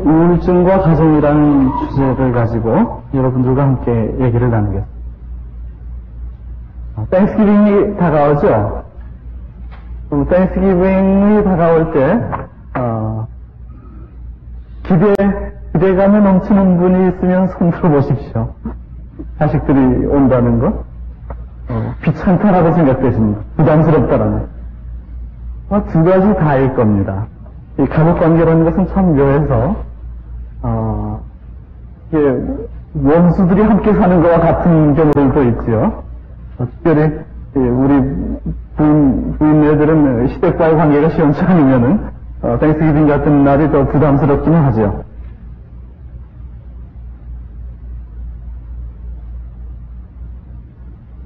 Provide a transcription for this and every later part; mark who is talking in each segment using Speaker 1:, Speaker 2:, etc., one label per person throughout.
Speaker 1: 우울증과 가정이라는 주제를 가지고 여러분들과 함께 얘기를 나누겠습니다. 땡스기빙이 다가오죠. 땡스기빙이 다가올 때 기대감이 넘치는 분이 있으면 손 들어보십시오. 자식들이 온다는 거 귀찮다라고 생각되십니다. 부담스럽다라는 두 가지 다일 겁니다. 이 가족관계라는 것은 참 묘해서 원수들이 함께 사는 것과 같은 경우들도 있죠. 특별히 우리 부인네들은 시댁과의 관계가 시원치 않으면은 땡스기빙 같은 날이 더 부담스럽기는 하죠.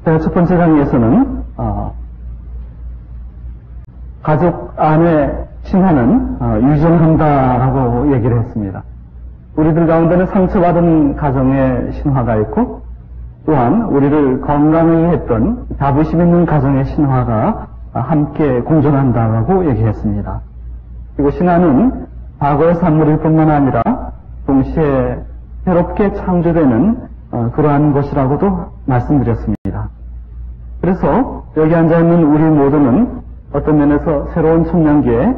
Speaker 1: 제가 첫 번째 강의에서는 가족 안에 신화는 유전한다라고 얘기를 했습니다. 우리들 가운데는 상처받은 가정의 신화가 있고 또한 우리를 건강히 했던 자부심 있는 가정의 신화가 함께 공존한다라고 얘기했습니다. 그리고 신화는 과거의 산물일 뿐만 아니라 동시에 새롭게 창조되는 그러한 것이라고도 말씀드렸습니다. 그래서 여기 앉아있는 우리 모두는 어떤 면에서 새로운 청년기에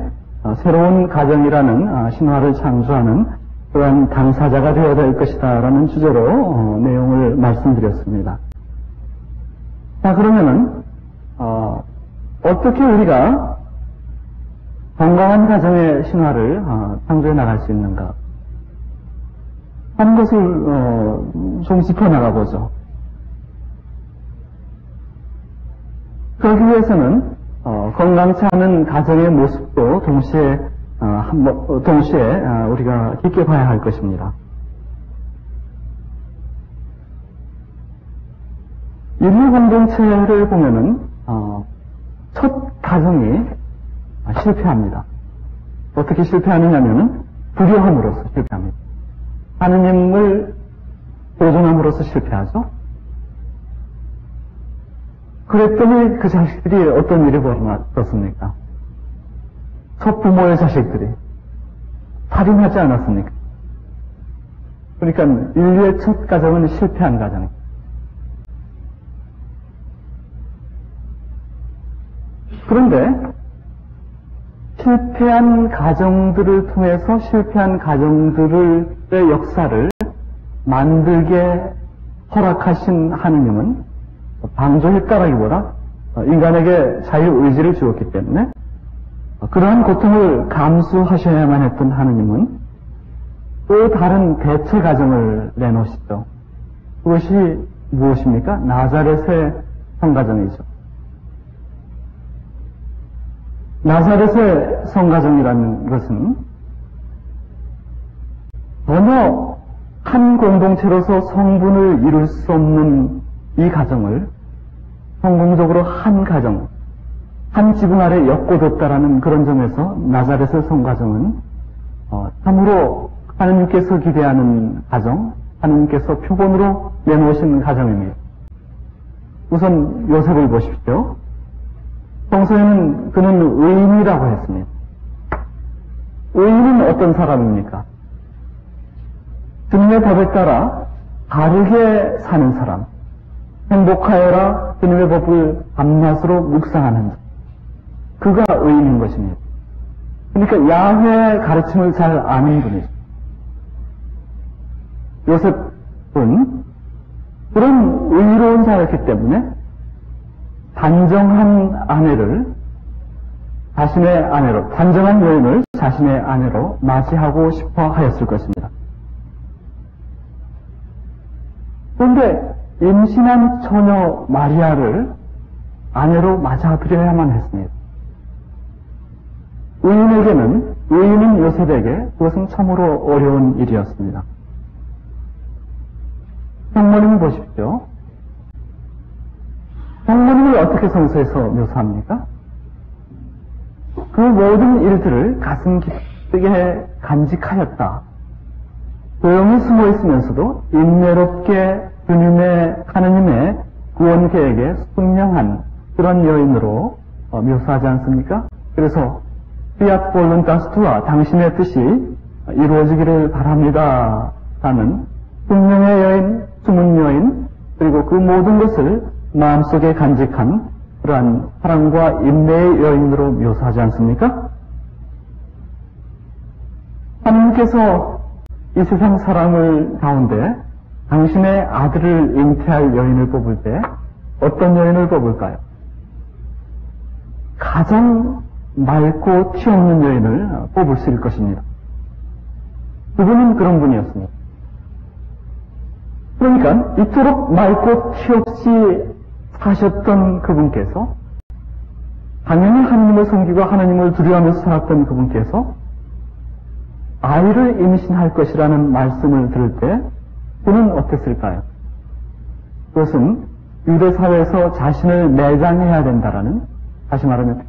Speaker 1: 새로운 가정이라는 신화를 창조하는 그러한 당사자가 되어야 될 것이다 라는 주제로 내용을 말씀드렸습니다. 자, 그러면은 어떻게 우리가 건강한 가정의 신화를 창조해 나갈 수 있는가 하는 것을 좀 짚어나가보죠. 그러기 위해서는 건강치 않은 가정의 모습도 동시에 우리가 깊게 봐야 할 것입니다. 인류 공동체를 보면은 첫 가정이 실패합니다. 어떻게 실패하느냐면은 불효함으로써 실패합니다. 하느님을 보존함으로써 실패하죠. 그랬더니 그 자식들이 어떤 일이 벌어졌습니까? 첫 부모의 자식들이 살인하지 않았습니까? 그러니까 인류의 첫 가정은 실패한 가정입니다. 그런데 실패한 가정들을 통해서 실패한 가정들의 역사를 만들게 허락하신 하느님은 방조했다라기보다 인간에게 자유의지를 주었기 때문에 그러한 고통을 감수하셔야만 했던 하느님은 또 다른 대체 가정을 내놓으시죠. 그것이 무엇입니까? 나자렛의 성가정이죠. 나자렛의 성가정이라는 것은 어느 한 공동체로서 성분을 이룰 수 없는 이 가정을 성공적으로 한 가정, 한 지붕 아래 엮어뒀다라는 그런 점에서 나자렛의 성가정은 참으로 하느님께서 기대하는 가정, 하느님께서 표본으로 내놓으신 가정입니다. 우선 요셉을 보십시오. 평소에는 그는 의인이라고 했습니다. 의인은 어떤 사람입니까? 주님의 법에 따라 바르게 사는 사람, 행복하여라 주님의 법을 밤낮으로 묵상하는 자, 그가 의인인 것입니다. 그러니까 야훼의 가르침을 잘 아는 분이죠. 요셉은 그런 의로운 자였기 때문에 단정한 아내를 자신의 아내로, 단정한 여인을 자신의 아내로 맞이하고 싶어 하였을 것입니다. 그런데 임신한 처녀 마리아를 아내로 맞아들여야만 했습니다. 의인은 요셉에게 그것은 참으로 어려운 일이었습니다. 성모님을 보십시오. 성모님을 어떻게 성서에서 묘사합니까? 그 모든 일들을 가슴 깊게 간직하였다. 조용히 숨어 있으면서도 인내롭게 하느님의 구원 계획에 순명한 그런 여인으로 묘사하지 않습니까? 그래서 피앗 볼룬타스 투아 당신의 뜻이 이루어지기를 바랍니다. 라는 분명의 여인, 숨은 여인, 그리고 그 모든 것을 마음속에 간직한 그러한 사랑과 인내의 여인으로 묘사하지 않습니까? 하나님께서 이 세상 사람을 가운데 당신의 아들을 잉태할 여인을 뽑을 때 어떤 여인을 뽑을까요? 가장 맑고 티 없는 여인을 뽑을 수 있을 것입니다. 그분은 그런 분이었습니다. 그러니까 이토록 맑고 티 없이 사셨던 그분께서, 당연히 하나님을 섬기고 하나님을 두려워하면서 살았던 그분께서 아이를 임신할 것이라는 말씀을 들을 때 그는 어땠을까요? 그것은 유대 사회에서 자신을 매장해야 된다라는, 다시 말하면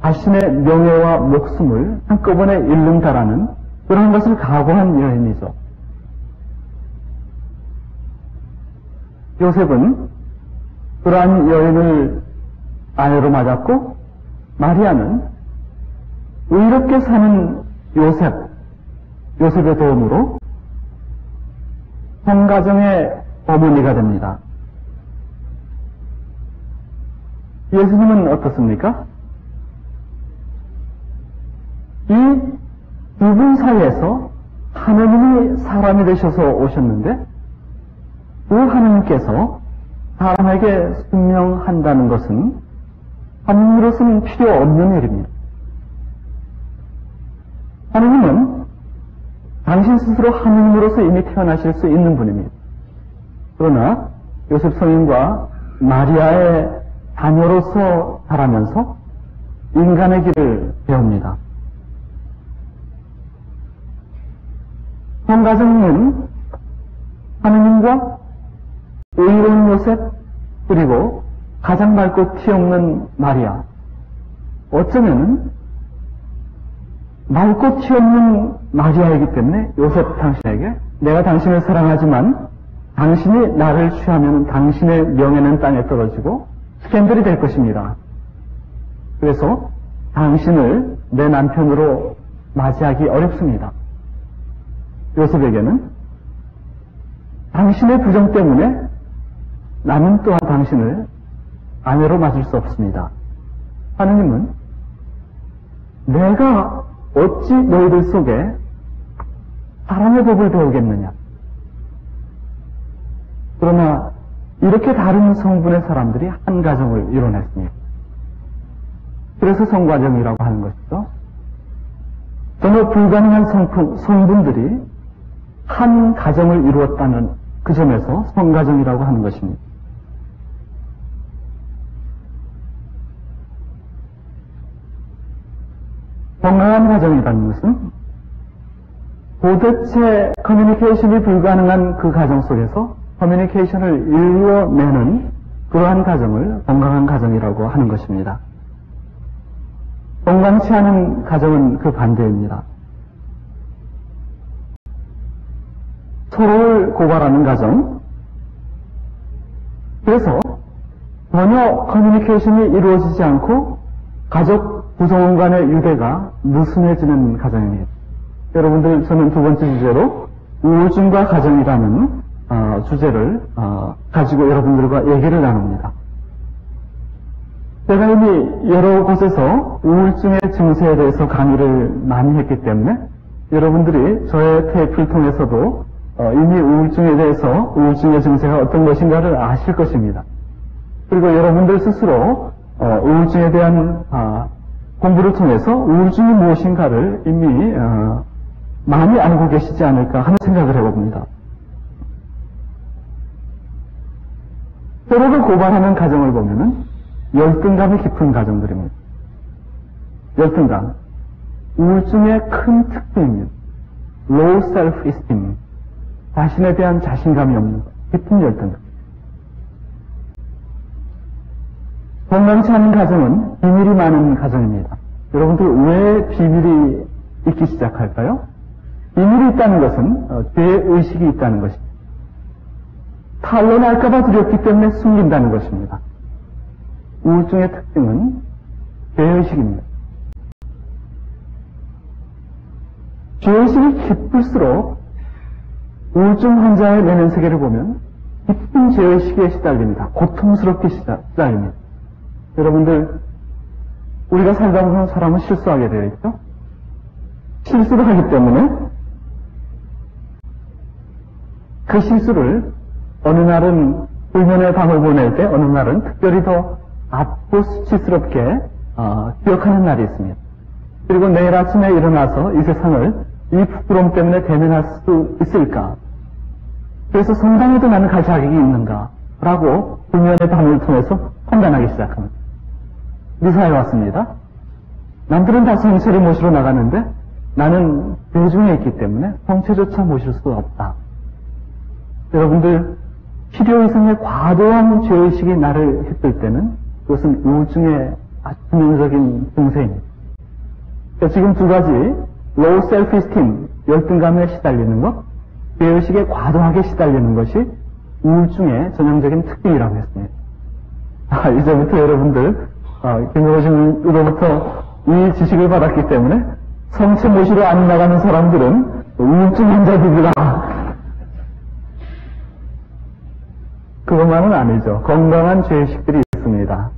Speaker 1: 자신의 명예와 목숨을 한꺼번에 잃는다라는 그런 것을 각오한 여인이죠. 요셉은 그러한 여인을 아내로 맞았고, 마리아는 의롭게 사는 요셉의 도움으로 성가정의 어머니가 됩니다. 예수님은 어떻습니까? 이 두 분 사이에서 하나님이 사람이 되셔서 오셨는데, 그 하나님께서 사람에게 순명한다는 것은 하나님으로서는 필요 없는 일입니다. 하나님은 당신 스스로 하나님으로서 이미 태어나실 수 있는 분입니다. 그러나 요셉 성인과 마리아의 자녀로서 자라면서 인간의 길을 배웁니다. 성가정은 하나님과 의로운 요셉, 그리고 가장 맑고 티 없는 마리아, 어쩌면 맑고 티 없는 마리아이기 때문에 요셉 당신에게 내가 당신을 사랑하지만 당신이 나를 취하면 당신의 명예는 땅에 떨어지고 스캔들이 될 것입니다. 그래서 당신을 내 남편으로 맞이하기 어렵습니다. 요셉에게는 당신의 부정 때문에 나는 또한 당신을 아내로 맞을 수 없습니다. 하느님은 내가 어찌 너희들 속에 사랑의 법을 배우겠느냐. 그러나 이렇게 다른 성분의 사람들이 한 가정을 이뤄냈습니다. 그래서 성가정이라고 하는 것이죠. 전혀 불가능한 성분들이 한 가정을 이루었다는 그 점에서 성가정이라고 하는 것입니다. 건강한 가정이라는 것은 도대체 커뮤니케이션이 불가능한 그 가정 속에서 커뮤니케이션을 이루어내는 그러한 가정을 건강한 가정이라고 하는 것입니다. 건강치 않은 가정은 그 반대입니다. 서로를 고발하는 가정, 그래서 전혀 커뮤니케이션이 이루어지지 않고 가족 구성원 간의 유대가 느슨해지는 가정입니다. 여러분들, 저는 두 번째 주제로 우울증과 가정이라는 주제를 가지고 여러분들과 얘기를 나눕니다. 제가 이미 여러 곳에서 우울증의 증세에 대해서 강의를 많이 했기 때문에 여러분들이 저의 테이프를 통해서도 이미 우울증에 대해서 우울증의 증세가 어떤 것인가를 아실 것입니다. 그리고 여러분들 스스로 우울증에 대한 공부를 통해서 우울증이 무엇인가를 이미 많이 알고 계시지 않을까 하는 생각을 해봅니다. 서로를 고발하는 가정을 보면은 열등감이 깊은 가정들입니다. 열등감, 우울증의 큰 특징입니다. low self-esteem, 자신에 대한 자신감이 없는 깊은 열등감. 건강치 않은 가정은 비밀이 많은 가정입니다. 여러분들 왜 비밀이 있기 시작할까요? 비밀이 있다는 것은 죄의식이 있다는 것입니다. 탄로날까봐 두렵기 때문에 숨긴다는 것입니다. 우울증의 특징은 죄의식입니다. 죄의식이 깊을수록 우울증 환자의 내면 세계를 보면 깊은 죄의식에 시달립니다. 고통스럽게 시달립니다. 여러분들, 우리가 살다 보면 사람은 실수하게 되어 있죠? 실수를 하기 때문에 그 실수를 어느 날은 불면의 밤을 보낼 때 어느 날은 특별히 더 아프고 수치스럽게 기억하는 날이 있습니다. 그리고 내일 아침에 일어나서 이 세상을 이 부끄러움 때문에 대면할 수 있을까? 그래서 성당에도 나는 갈 자격이 있는가? 라고 불면의 밤을 통해서 판단하기 시작합니다. 미사에 왔습니다. 남들은 다 성체를 모시러 나가는데 나는 대중에 있기 때문에 성체조차 모실 수 없다. 여러분들, 필요 이상의 과도한 죄의식이 나를 휩쓸 때는 그것은 우울증의 아주 치명적인 증세입니다. 그러니까 지금 두 가지, low self-esteem, 열등감에 시달리는 것, 죄의식에 과도하게 시달리는 것이 우울증의 전형적인 특징이라고 했습니다. 이제부터 여러분들, 김정호씨로부터 이 지식을 받았기 때문에 성체 모시러 안 나가는 사람들은 우울증 환자들이다. 그것만은 아니죠. 건강한 죄의식들이 있습니다.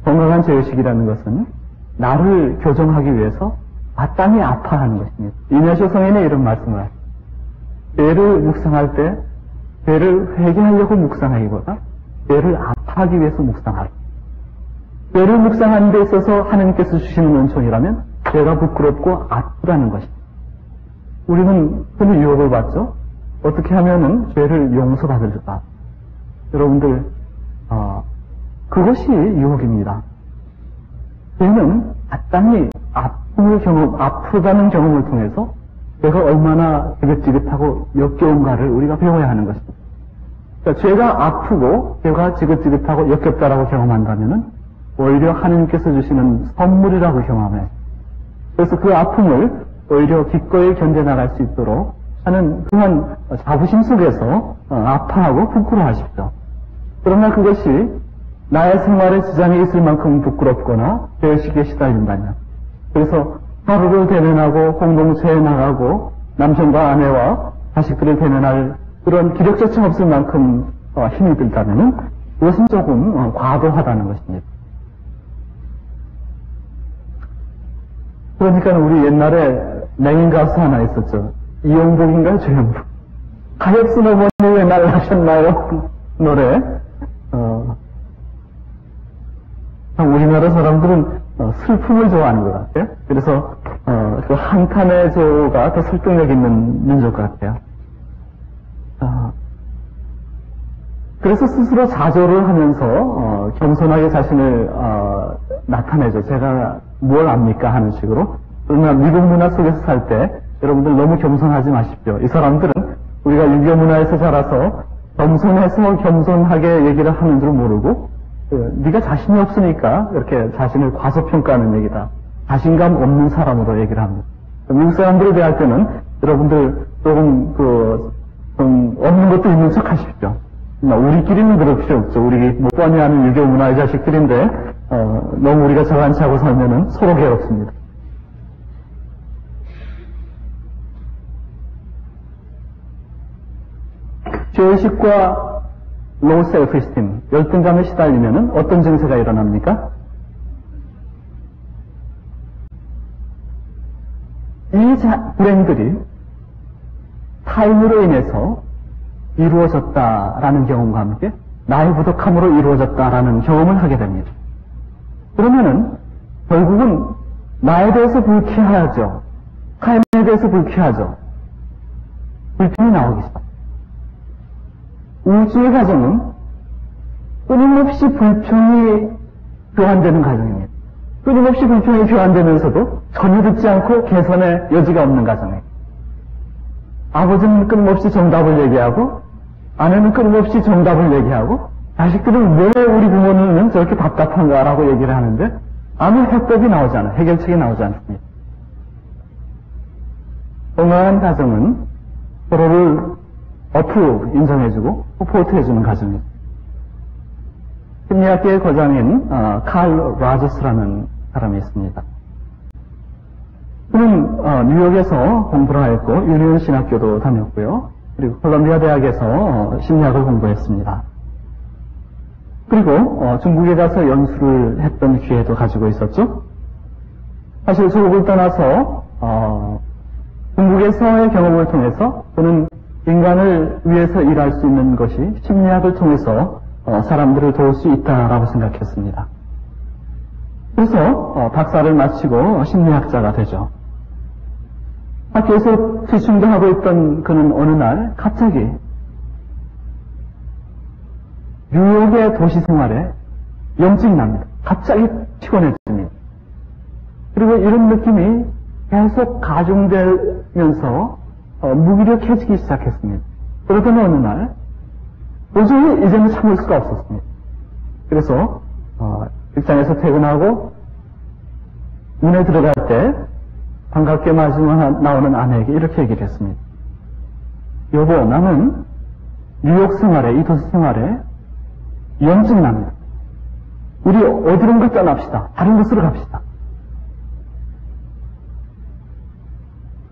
Speaker 1: 건강한 죄의식이라는 것은 나를 교정하기 위해서 마땅히 아파하는 것입니다. 이내쇼 성인의 이런 말씀을 하죠. 죄를 묵상할 때 죄를 회개하려고 묵상하기보다 죄를 아파하기 위해서 묵상하라. 죄를 묵상하는 데 있어서 하나님께서 주시는 은총이라면 죄가 부끄럽고 아프다는 것입니다. 우리는 흔히 유혹을 받죠. 어떻게 하면은 죄를 용서받을까? 여러분들, 그것이 유혹입니다. 죄는 마땅히 아프다는 경험을 통해서 죄가 얼마나 지긋지긋하고 역겨운가를 우리가 배워야 하는 것입니다. 그러니까 죄가 아프고 죄가 지긋지긋하고 역겹다라고 경험한다면은 오히려 하나님께서 주시는 선물이라고 경험해요. 그래서 그 아픔을 오히려 기꺼이 견뎌나갈 수 있도록 하는 그런 자부심 속에서 아파하고 부끄러워하십시오. 그러나 그것이 나의 생활에 지장이 있을 만큼 부끄럽거나 죄의식에 시달린다면, 그래서 하루를 대면하고 공동체에 나가고 남편과 아내와 자식들을 대면할 그런 기력조차 없을 만큼 힘이 들다면 그것은 조금 과도하다는 것입니다. 그러니까 우리 옛날에 맹인 가수 하나 있었죠. 이용복인가요? 조용복. 가엾은 어머니 왜 날 낳으셨나요? 노래. 우리나라 사람들은 슬픔을 좋아하는 것 같아요. 그래서 그 한탄의 조가 더 설득력 있는 민족 같아요. 그래서 스스로 자조를 하면서 겸손하게 자신을 나타내죠. 제가 뭘 압니까? 하는 식으로. 그러나 미국 문화 속에서 살 때 여러분들 너무 겸손하지 마십시오. 이 사람들은 우리가 유교 문화에서 자라서 겸손해서 겸손하게 얘기를 하는 줄 모르고 네가 자신이 없으니까 이렇게 자신을 과소평가하는 얘기다. 자신감 없는 사람으로 얘기를 합니다. 미국 사람들에 대할 때는 여러분들 조금 좀 없는 것도 있는 척 하십시오. 우리끼리는 그럴 필요 없죠. 우리 못 뻔히 하는 유교 문화의 자식들인데 너무 우리가 저간치 하고 살면은 서로 괴롭습니다. 죄의식과 low self-esteem, 열등감에 시달리면은 어떤 증세가 일어납니까? 이 불행들이 타인으로 인해서 이루어졌다라는 경험과 함께 나의 부족함으로 이루어졌다라는 경험을 하게 됩니다. 그러면은 결국은 나에 대해서 불쾌하죠. 타인에 대해서 불쾌하죠. 불평이 나오기 시작합니다. 우울증의 과정은 끊임없이 불평이 교환되는 과정입니다. 끊임없이 불평이 교환되면서도 전혀 듣지 않고 개선의 여지가 없는 과정이에요. 아버지는 끊임없이 정답을 얘기하고 아내는 끊임없이 정답을 얘기하고 자식들은 왜 우리 부모는 저렇게 답답한가라고 얘기를 하는데 아무 해법이 나오지 않아요. 해결책이 나오지 않습니다. 건강한 가정은 서로를 인정해주고 서포트해주는 가정입니다. 심리학계의 거장인 칼 라저스라는 사람이 있습니다. 그는 뉴욕에서 공부를 하였고 유니온 신학교도 다녔고요. 그리고 콜롬비아 대학에서 심리학을 공부했습니다. 그리고 중국에 가서 연수를 했던 기회도 가지고 있었죠. 사실 중국을 떠나서 중국에서의 경험을 통해서 저는 인간을 위해서 일할 수 있는 것이 심리학을 통해서 사람들을 도울 수 있다라고 생각했습니다. 그래서 박사를 마치고 심리학자가 되죠. 학교에서 티칭도 하고 있던 그는 어느 날 갑자기 뉴욕의 도시 생활에 염증이 납니다. 갑자기 피곤해집니다. 그리고 이런 느낌이 계속 가중되면서 무기력해지기 시작했습니다. 그러던 어느 날 도저히 이제는 참을 수가 없었습니다. 그래서 직장에서 퇴근하고 문에 들어갈 때 반갑게 마주만 나오는 아내에게 이렇게 얘기를 했습니다. 여보, 나는 뉴욕 생활에, 이 도시 생활에 염증이 납니다. 우리 어디론가 떠납시다. 다른 곳으로 갑시다.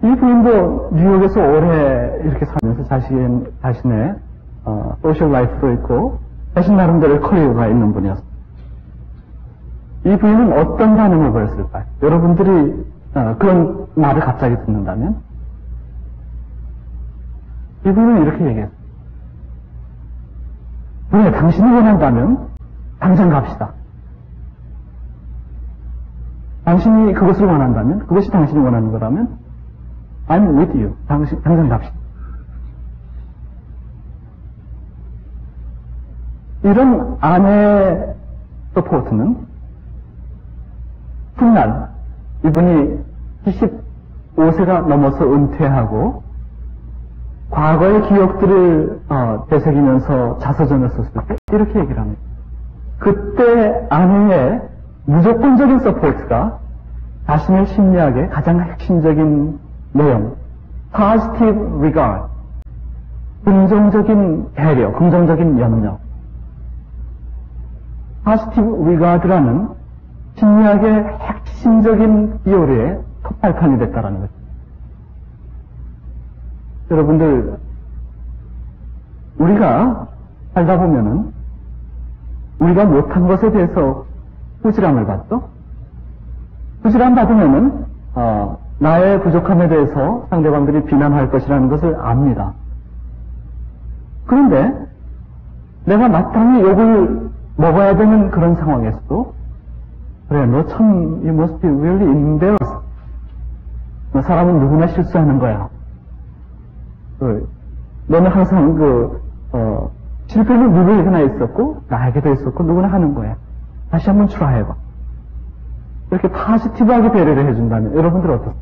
Speaker 1: 이 부인도 뉴욕에서 오래 이렇게 살면서 자신의 소셜 라이프도 있고 자신 나름대로의 커리어가 있는 분이었습니다. 이 부인은 어떤 반응을 보였을까요? 여러분들이 그런 말을 갑자기 듣는다면 이 부인은 이렇게 얘기했어요. 그래, 당신이 원한다면 당장 갑시다. 당신이 그것을 원한다면, 그것이 당신이 원하는 거라면 I'm with you. 당장 갑시다. 이런 아내의 서포트는 훗날 이분이 75세가 넘어서 은퇴하고 과거의 기억들을 되새기면서 자서전을 썼을 때 이렇게 얘기를 합니다. 그때 아내의 무조건적인 서포트가 자신의 심리학의 가장 핵심적인 내용, positive regard, 긍정적인 배려, 긍정적인 염려. positive regard라는 심리학의 핵심적인 비오리의 톱발판이 됐다라는 거죠. 여러분들, 우리가 살다 보면은 우리가 못한 것에 대해서 후지람을 받죠? 후지람 받으면은 나의 부족함에 대해서 상대방들이 비난할 것이라는 것을 압니다. 그런데 내가 마땅히 욕을 먹어야 되는 그런 상황에서도 그래, 너 참, you must be really embarrassed. 사람은 누구나 실수하는 거야. 너는 항상 실패는 누구에게나 있었고, 나에게도 있었고, 누구나 하는 거야. 다시 한번 트라이해봐. 이렇게 파지티브하게 배려를 해준다면, 여러분들 어떻습니까?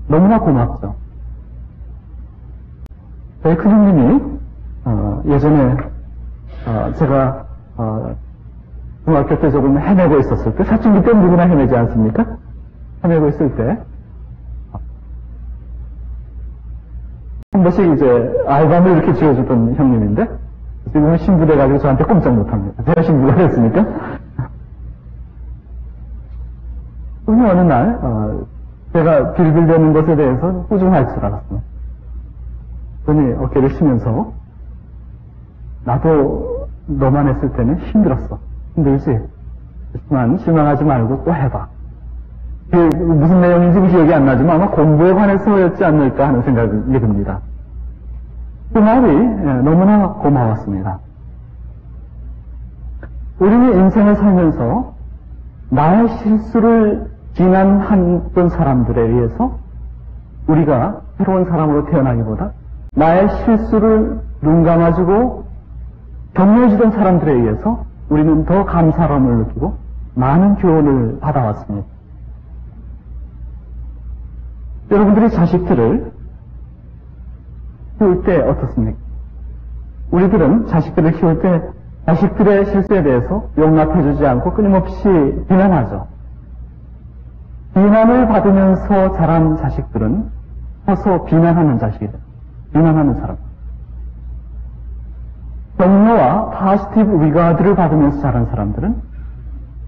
Speaker 1: 너무나 고맙죠. 저희 큰형님이, 예전에, 제가, 중학교 때 조금 헤매고 있었을 때, 사춘기 때 누구나 헤매지 않습니까? 헤매고 있을 때, 한 번씩 이제 알밤을 이렇게 지어주던 형님인데, 지금은 신부돼가지고 저한테 꼼짝 못합니다. 제가 신부가 됐으니까. 그러면 어느 날, 제가 빌빌대는 것에 대해서 후중할 줄 알았습니다. 그러니 어깨를 쉬면서, 나도 너만 했을 때는 힘들었어. 힘들지? 그렇지만 실망하지 말고 또 해봐. 무슨 내용인지 기억이 안 나지만 아마 공부에 관해서였지 않을까 하는 생각이 듭니다. 그 말이 너무나 고마웠습니다. 우리는 인생을 살면서 나의 실수를 비난했던 사람들에 의해서 우리가 새로운 사람으로 태어나기보다 나의 실수를 눈 감아주고 격려해주던 사람들에 의해서 우리는 더 감사함을 느끼고 많은 교훈을 받아왔습니다. 여러분들이 자식들을 키울 때 어떻습니까? 우리들은 자식들을 키울 때 자식들의 실수에 대해서 용납해주지 않고 끊임없이 비난하죠. 비난을 받으면서 자란 자식들은 서서 비난하는 자식이다. 비난하는 사람. 격려와 positive regard를 받으면서 자란 사람들은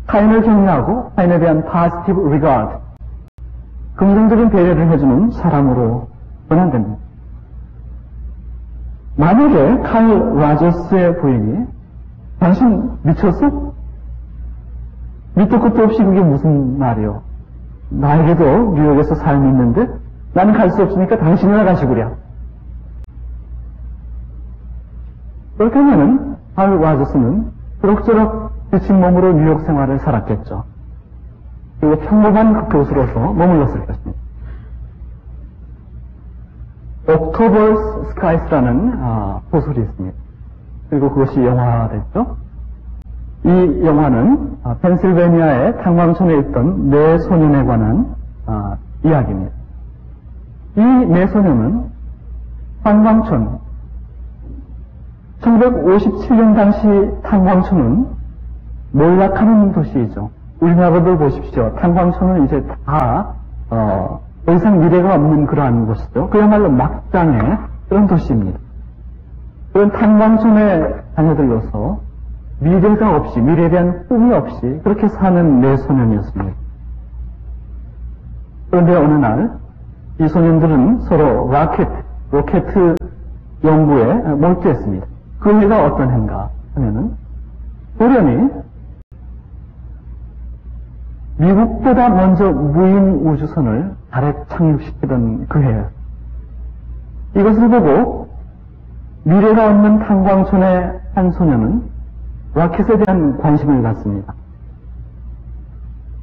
Speaker 1: 타인을 격려하고 타인에 대한 positive regard, 긍정적인 배려를 해주는 사람으로 변환됩니다. 만약에 칼 라저스의 부인이 당신 미쳤어? 밑도 끝도 없이 그게 무슨 말이요? 나에게도 뉴욕에서 삶이 있는데 나는 갈 수 없으니까 당신이나 가시구려. 그렇게 하면은 칼 라저스는 그럭저럭 지친 몸으로 뉴욕 생활을 살았겠죠. 그리고 평범한 교수로서 머물렀을 것입니다. 옥토버스 스카이스라는 소설이 있습니다. 그리고 그것이 영화됐죠. 이 영화는 펜실베니아의 탄광촌에 있던 네 소년에 관한 이야기입니다. 이 네 소년은 탄광촌 1957년 당시 탄광촌은 몰락하는 도시이죠. 우리나라도 보십시오. 탄광촌은 이제 다 더 이상 미래가 없는 그러한 곳이죠. 그야말로 막장의 그런 도시입니다. 그런 탄광촌의 자녀들로서 미래가 없이, 미래에 대한 꿈이 없이 그렇게 사는 네 소년이었습니다. 그런데 어느 날 이 소년들은 서로 로켓 연구에 몰두했습니다. 그 해가 어떤 해인가 하면은 돌연히 미국보다 먼저 무인 우주선을 달에 착륙시키던 그 해였습니다. 이것을 보고 미래가 없는 탄광촌의 한 소년은 로켓에 대한 관심을 갖습니다.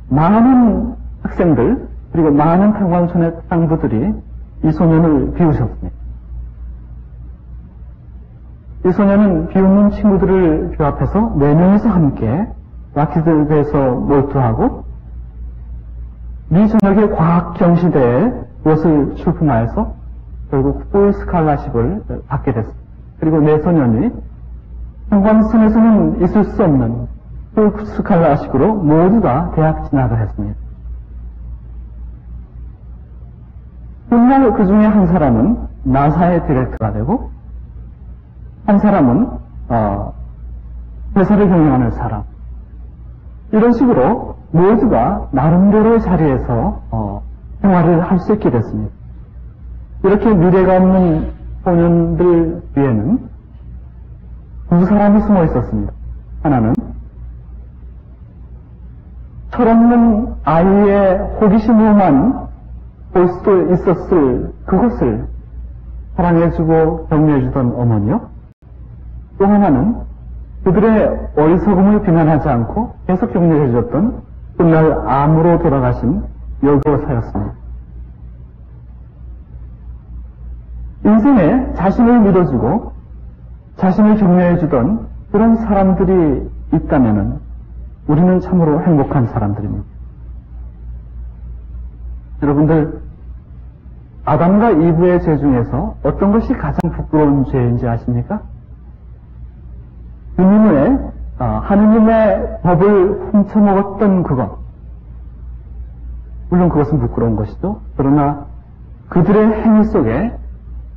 Speaker 1: 많은 학생들 그리고 많은 탄광촌의 땅부들이 이 소년을 비웃었습니다. 이 소년은 비웃는 친구들을 규합해서 4명이서 함께 로켓에 대해서 몰두하고 미 전역의 과학 경시대에 그것을 출품하여서 결국 풀 스칼라십을 받게 됐습니다. 그리고 네 소년이 탄광촌에서는 있을 수 없는 풀 스칼라십으로 모두가 대학 진학을 했습니다. 훗날 그 중에 한 사람은 나사의 디렉터가 되고 한 사람은 회사를 경영하는 사람, 이런 식으로 모두가 나름대로의 자리에서 생활을 할 수 있게 됐습니다. 이렇게 미래가 없는 소년들 뒤에는 두 사람이 숨어 있었습니다. 하나는 철없는 아이의 호기심으로만 볼 수도 있었을 그것을 사랑해주고 격려해주던 어머니요. 또 하나는 그들의 어리석음을 비난하지 않고 계속 격려해줬던 훗날 암으로 돌아가신 여교사였습니다. 인생에 자신을 믿어주고 자신을 격려해주던 그런 사람들이 있다면 우리는 참으로 행복한 사람들입니다. 여러분들, 아담과 이브의 죄 중에서 어떤 것이 가장 부끄러운 죄인지 아십니까? 주님의 하느님의 법을 훔쳐먹었던 그것. 물론 그것은 부끄러운 것이죠. 그러나 그들의 행위 속에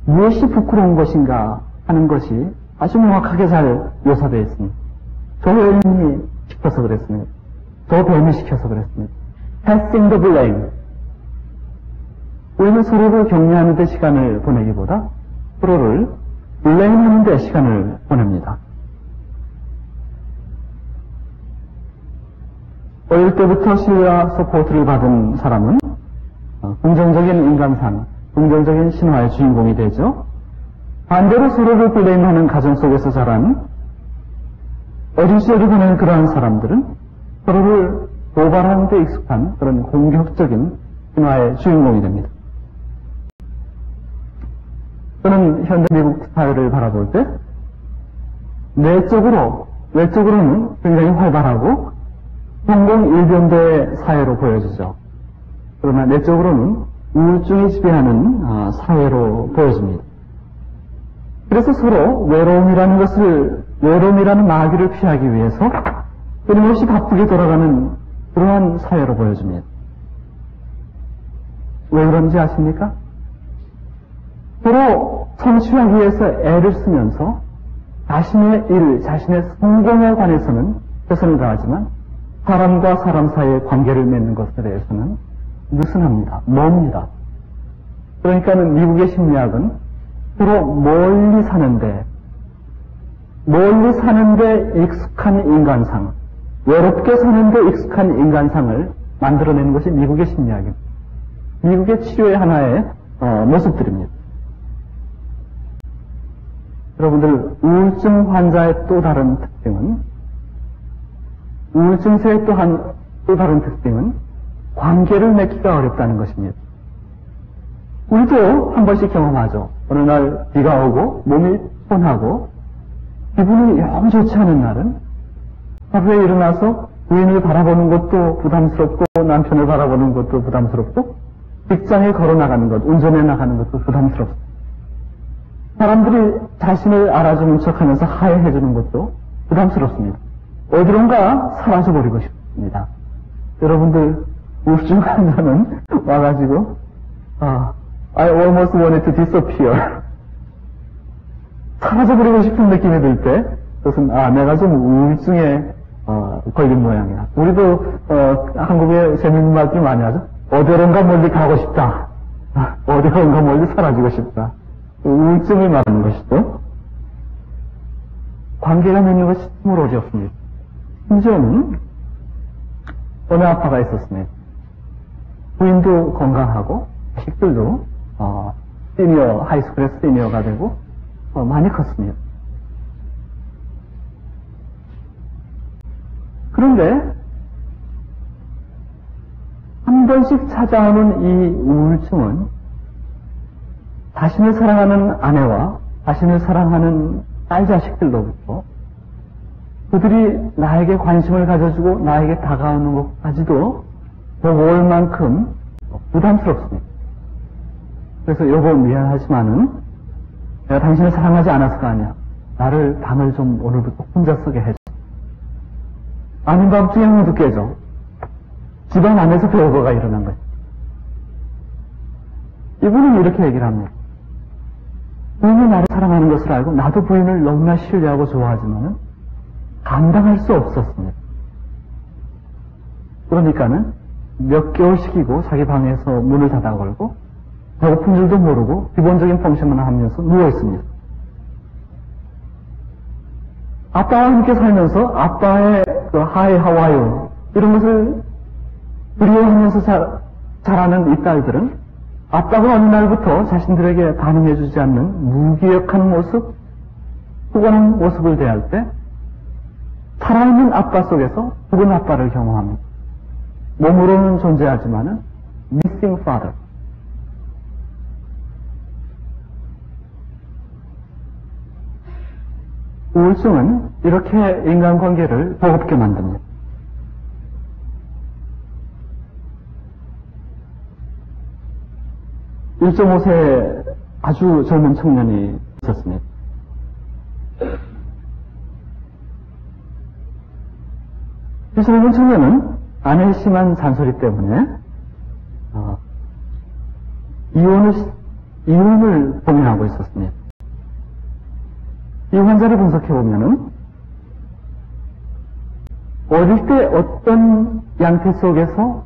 Speaker 1: 무엇이 부끄러운 것인가 하는 것이 아주 명확하게 잘 묘사되어 있습니다. 저 여인이 시켜서 그랬습니다. 저 뱀이 시켜서 그랬습니다. Passing the blame. 우리는 서로를 격려하는 데 시간을 보내기보다 서로를 블레임하는 데 시간을 보냅니다. 어릴 때부터 신뢰와 서포트를 받은 사람은 긍정적인 인간상, 긍정적인 신화의 주인공이 되죠. 반대로 서로를 블레임하는 가정 속에서 자란 어린 시절을 보낸 그러한 사람들은 서로를 고발하는 데 익숙한 그런 공격적인 신화의 주인공이 됩니다. 저는 현대 미국 사회를 바라볼 때 내적으로, 외적으로는 굉장히 활발하고 성공일변도의 사회로 보여지죠. 그러나 내적으로는 우울증이 지배하는 사회로 보여집니다. 그래서 서로 외로움이라는 마귀를 피하기 위해서 끊임없이 바쁘게 돌아가는 그러한 사회로 보여집니다. 왜 그런지 아십니까? 서로 성취하기 위해서 애를 쓰면서 자신의 일, 자신의 성공에 관해서는 최선을 다하지만 사람과 사람 사이의 관계를 맺는 것에 대해서는 느슨합니다. 멉니다. 그러니까는 미국의 심리학은 주로 멀리 사는데 익숙한 인간상, 외롭게 사는데 익숙한 인간상을 만들어내는 것이 미국의 심리학입니다. 미국의 치료의 하나의 모습들입니다. 여러분들, 우울증 환자의 또 다른 특징은, 우울증세의 또 다른 특징은 관계를 맺기가 어렵다는 것입니다. 우리도 한 번씩 경험하죠. 어느 날 비가 오고 몸이 피곤하고 기분이 영 좋지 않은 날은 하루에 일어나서 부인을 바라보는 것도 부담스럽고 남편을 바라보는 것도 부담스럽고 직장에 걸어 나가는 것, 운전해 나가는 것도 부담스럽습니다. 사람들이 자신을 알아주는 척하면서 하해해 주는 것도 부담스럽습니다. 어디론가 사라져버리고 싶습니다. 여러분들 우울증 환자는 와가지고 I almost wanted to disappear. 사라져버리고 싶은 느낌이 들 때 그것은 내가 좀 우울증에 걸린 모양이야. 우리도 한국에 재밌는 말들 많이 하죠. 어디론가 멀리 가고 싶다. 어디론가 멀리 사라지고 싶다. 우울증을 말하는 것이죠. 관계가 맺는 것이 정말 어렵습니다. 심지어는 어느 아빠가 있었습니다. 부인도 건강하고 자식들도 시니어, 하이스쿨에 시니어가 되고 많이 컸습니다. 그런데 한 번씩 찾아오는 이 우울증은 자신을 사랑하는 아내와 자신을 사랑하는 딸 자식들로부터 그들이 나에게 관심을 가져주고 나에게 다가오는 것까지도 보고올 만큼 부담스럽습니다. 그래서 여보 미안하지만은 내가 당신을 사랑하지 않았을까 아니야. 나를 밤을 좀 오늘부터 혼자 쓰게 해줘. 아닌 밤중에 문도 깨져. 집안 안에서 별거가 일어난 거예요. 이분은 이렇게 얘기를 합니다. 부인이 나를 사랑하는 것을 알고 나도 부인을 너무나 신뢰하고 좋아하지만은 감당할 수 없었습니다. 그러니까는 몇 개월씩이고 자기 방에서 문을 닫아 걸고 배고픈 줄도 모르고 기본적인 펑션만 하면서 누워 있습니다. 아빠와 함께 살면서 아빠의 그 하이 하와이오 이런 것을 그리워하면서 자라는 이 딸들은 아빠가 어느 날부터 자신들에게 반응해주지 않는 무기력한 모습, 피곤한 모습을 대할 때 살아있는 아빠 속에서 죽은 아빠를 경험합니다. 몸으로는 존재하지만은 missing father. 우울증은 이렇게 인간관계를 버겁게 만듭니다. (1.5세) 아주 젊은 청년이 있었습니다. 이 젊은 청년은 아내의 심한 잔소리 때문에 이혼을 고민하고 있었습니다. 이 환자를 분석해보면은 어릴 때 어떤 양태 속에서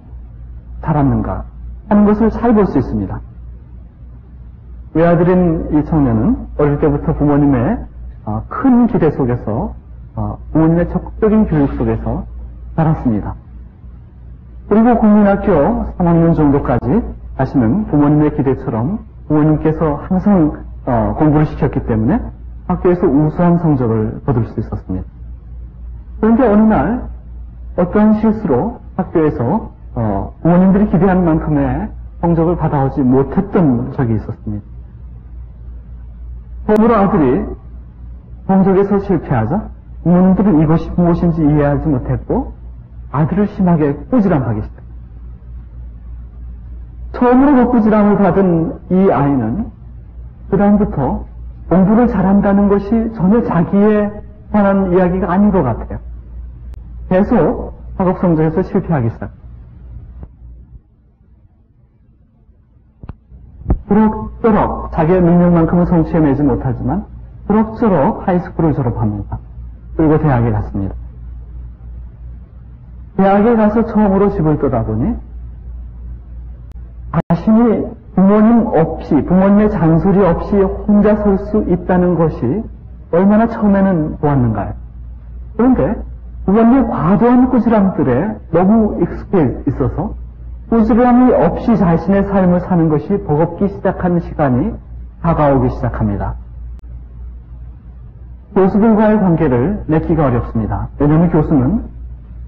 Speaker 1: 자랐는가 하는 것을 잘 볼 수 있습니다. 외아들인 이 청년은 어릴 때부터 부모님의 큰 기대 속에서 부모님의 적극적인 교육 속에서 자랐습니다. 그리고 국민학교 3학년 정도까지 자신은 부모님의 기대처럼 부모님께서 항상 공부를 시켰기 때문에 학교에서 우수한 성적을 거둘 수 있었습니다. 그런데 어느 날 어떠한 실수로 학교에서 부모님들이 기대한 만큼의 성적을 받아오지 못했던 적이 있었습니다. 처음으로 아들이 성적에서 실패하자 부모님들은 이것이 무엇인지 이해하지 못했고 아들을 심하게 꾸지람하기 시작합니다. 처음으로 그 꾸지람을 받은 이 아이는 그 다음부터 공부를 잘한다는 것이 전혀 자기에 관한 이야기가 아닌 것 같아요. 계속 학업 성적에서 실패하기 시작합니다. 그럭저럭 자기의 능력만큼은 성취해내지 못하지만 그럭저럭 하이스쿨을 졸업합니다. 그리고 대학에 갔습니다. 대학에 가서 처음으로 집을 떠다 보니 자신이 부모님 없이, 부모님의 잔소리 없이 혼자 설 수 있다는 것이 얼마나 처음에는 보았는가요? 그런데 부모님의 과도한 꾸지람들에 너무 익숙해 있어서 꾸지람이 없이 자신의 삶을 사는 것이 버겁기 시작한 시간이 다가오기 시작합니다. 교수들과의 관계를 맺기가 어렵습니다. 왜냐하면 교수는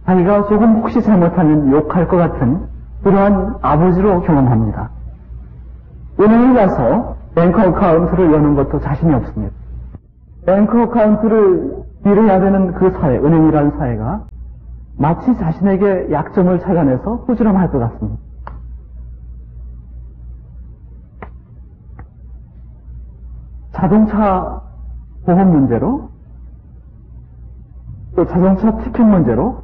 Speaker 1: 자기가 조금 혹시 잘못하면 욕할 것 같은 그러한 아버지로 경험합니다. 은행에 가서 뱅크 어카운트를 여는 것도 자신이 없습니다. 뱅크 어카운트를 일해야 되는 그 사회, 은행이라는 사회가 마치 자신에게 약점을 찾아내서 꾸지람할 것 같습니다. 자동차 보험 문제로, 또 자동차 티켓 문제로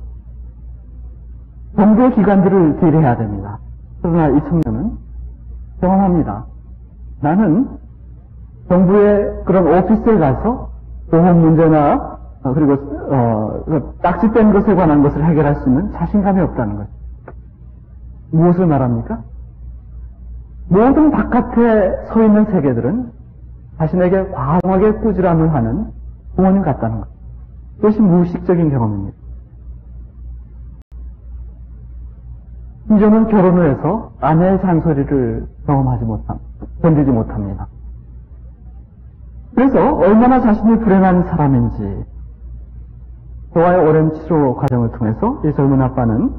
Speaker 1: 정부의 기관들을 딜해야 됩니다. 그러나 이 청년은 경험합니다. 나는 정부의 그런 오피스에 가서 보험 문제나 그리고 딱지 뺀 것에 관한 것을 해결할 수 있는 자신감이 없다는 것. 무엇을 말합니까? 모든 바깥에 서 있는 세계들은 자신에게 과하게 꾸지람을 하는 부모님 같다는 것. 그것이 무의식적인 경험입니다. 심지어는 결혼을 해서 아내의 잔소리를 견디지 못합니다. 그래서 얼마나 자신이 불행한 사람인지 저와의 오랜 치료 과정을 통해서 이 젊은 아빠는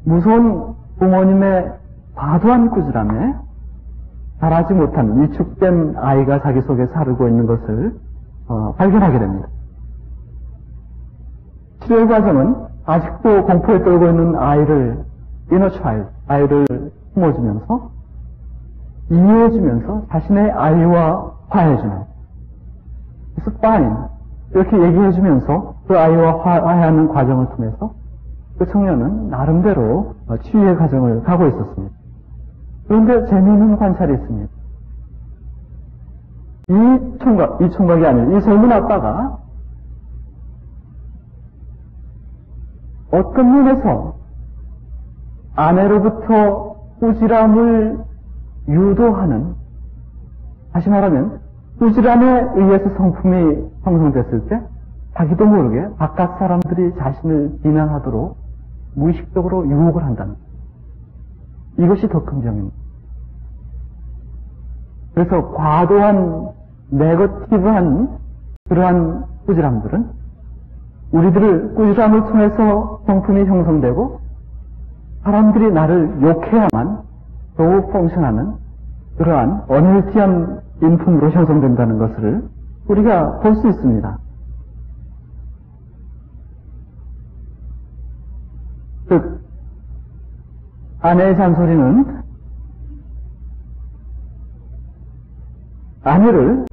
Speaker 1: 무서운 부모님의 과도한 꾸지람에 자라지 못한 위축된 아이가 자기 속에 살고 있는 것을 발견하게 됩니다. 치료 과정은 아직도 공포에 떨고 있는 아이를 inner child, 아이를 품어주면서 이해해주면서 자신의 아이와 화해해주는 It's fine 이렇게 얘기해주면서 그 아이와 화해하는 과정을 통해서 그 청년은 나름대로 치유의 과정을 가고 있었습니다. 그런데 재미있는 관찰이 있습니다. 이 총각이 아니라 이 젊은 아빠가 어떤 면에서 아내로부터 꾸지람을 유도하는, 다시 말하면 꾸지람에 의해서 성품이 형성됐을 때 자기도 모르게 바깥 사람들이 자신을 비난하도록 무의식적으로 유혹을 한다는 것. 이것이 더 큰 점입니다. 그래서 과도한 네거티브한 그러한 꾸지람들은 우리들을 꾸지람을 통해서 성품이 형성되고 사람들이 나를 욕해야만 더욱 펑션하는 그러한 어널티한 인품으로 형성된다는 것을 우리가 볼 수 있습니다. 즉 아내의 잔소리는 아내를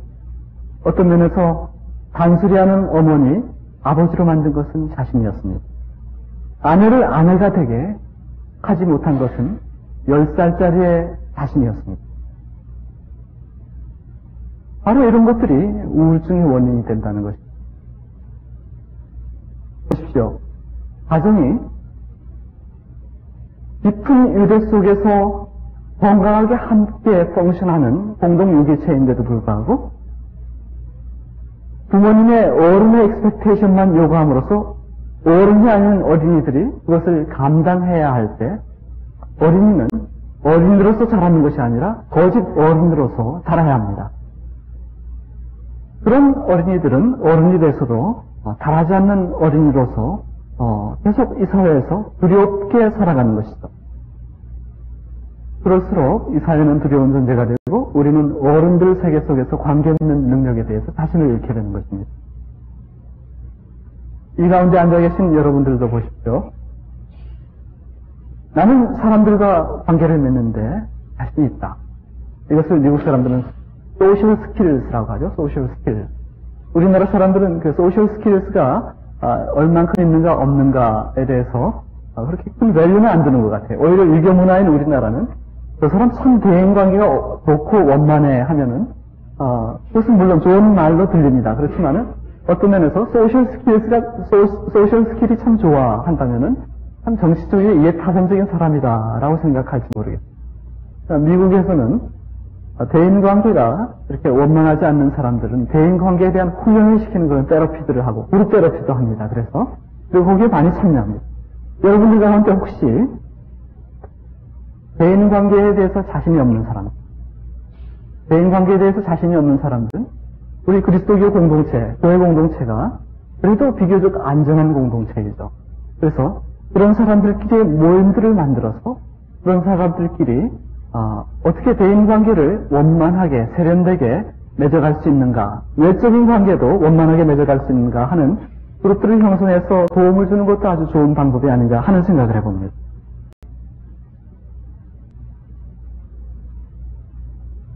Speaker 1: 어떤 면에서 단수리하는 어머니, 아버지로 만든 것은 자신이었습니다. 아내를 아내가 되게 하지 못한 것은 10살짜리의 자신이었습니다. 바로 이런 것들이 우울증의 원인이 된다는 것입니다. 보십시오. 가정이 깊은 유대 속에서 건강하게 함께 펑션하는 공동유기체인데도 불구하고 부모님의 어른의 expectation만 요구함으로써 어른이 아닌 어린이들이 그것을 감당해야 할 때 어린이는 어린이로서 자라는 것이 아니라 거짓 어른으로서 자라야 합니다. 그런 어린이들은 어른이 돼서도 자라지 않는 어린이로서 계속 이 사회에서 두렵게 살아가는 것이죠. 그럴수록 이 사회는 두려운 존재가 되고 우리는 어른들 세계 속에서 관계 맺는 능력에 대해서 자신을 잃게 되는 것입니다. 이 가운데 앉아 계신 여러분들도 보십시오. 나는 사람들과 관계를 맺는데 자신이 있다. 이것을 미국 사람들은 소셜 스킬스라고 하죠. 소셜 스킬. 우리나라 사람들은 그 소셜 스킬스가 얼만큼 있는가 없는가에 대해서 그렇게 큰 밸류는 안 드는 것 같아요. 오히려 유교 문화인 우리나라는 저 사람 참 대인관계가 좋고 원만해 하면은 그것은 물론 좋은 말로 들립니다. 그렇지만은 어떤 면에서 소셜 스킬이 참 좋아 한다면은 참 정치적인 이해타산적인 사람이다라고 생각할지 모르겠어요. 미국에서는 대인관계가 이렇게 원만하지 않는 사람들은 대인관계에 대한 훈련을 시키는 그런 테러피들을 하고 그룹 테러피도 합니다. 그리고 거기에 많이 참여합니다. 여러분들 가운데 혹시 대인관계에 대해서 자신이 없는 사람, 대인관계에 대해서 자신이 없는 사람들은 우리 그리스도교 공동체, 교회 공동체가 그래도 비교적 안전한 공동체이죠. 그래서 그런 사람들끼리의 모임들을 만들어서 그런 사람들끼리 어떻게 대인관계를 원만하게 세련되게 맺어갈 수 있는가, 외적인 관계도 원만하게 맺어갈 수 있는가 하는 그룹들을 형성해서 도움을 주는 것도 아주 좋은 방법이 아닌가 하는 생각을 해봅니다.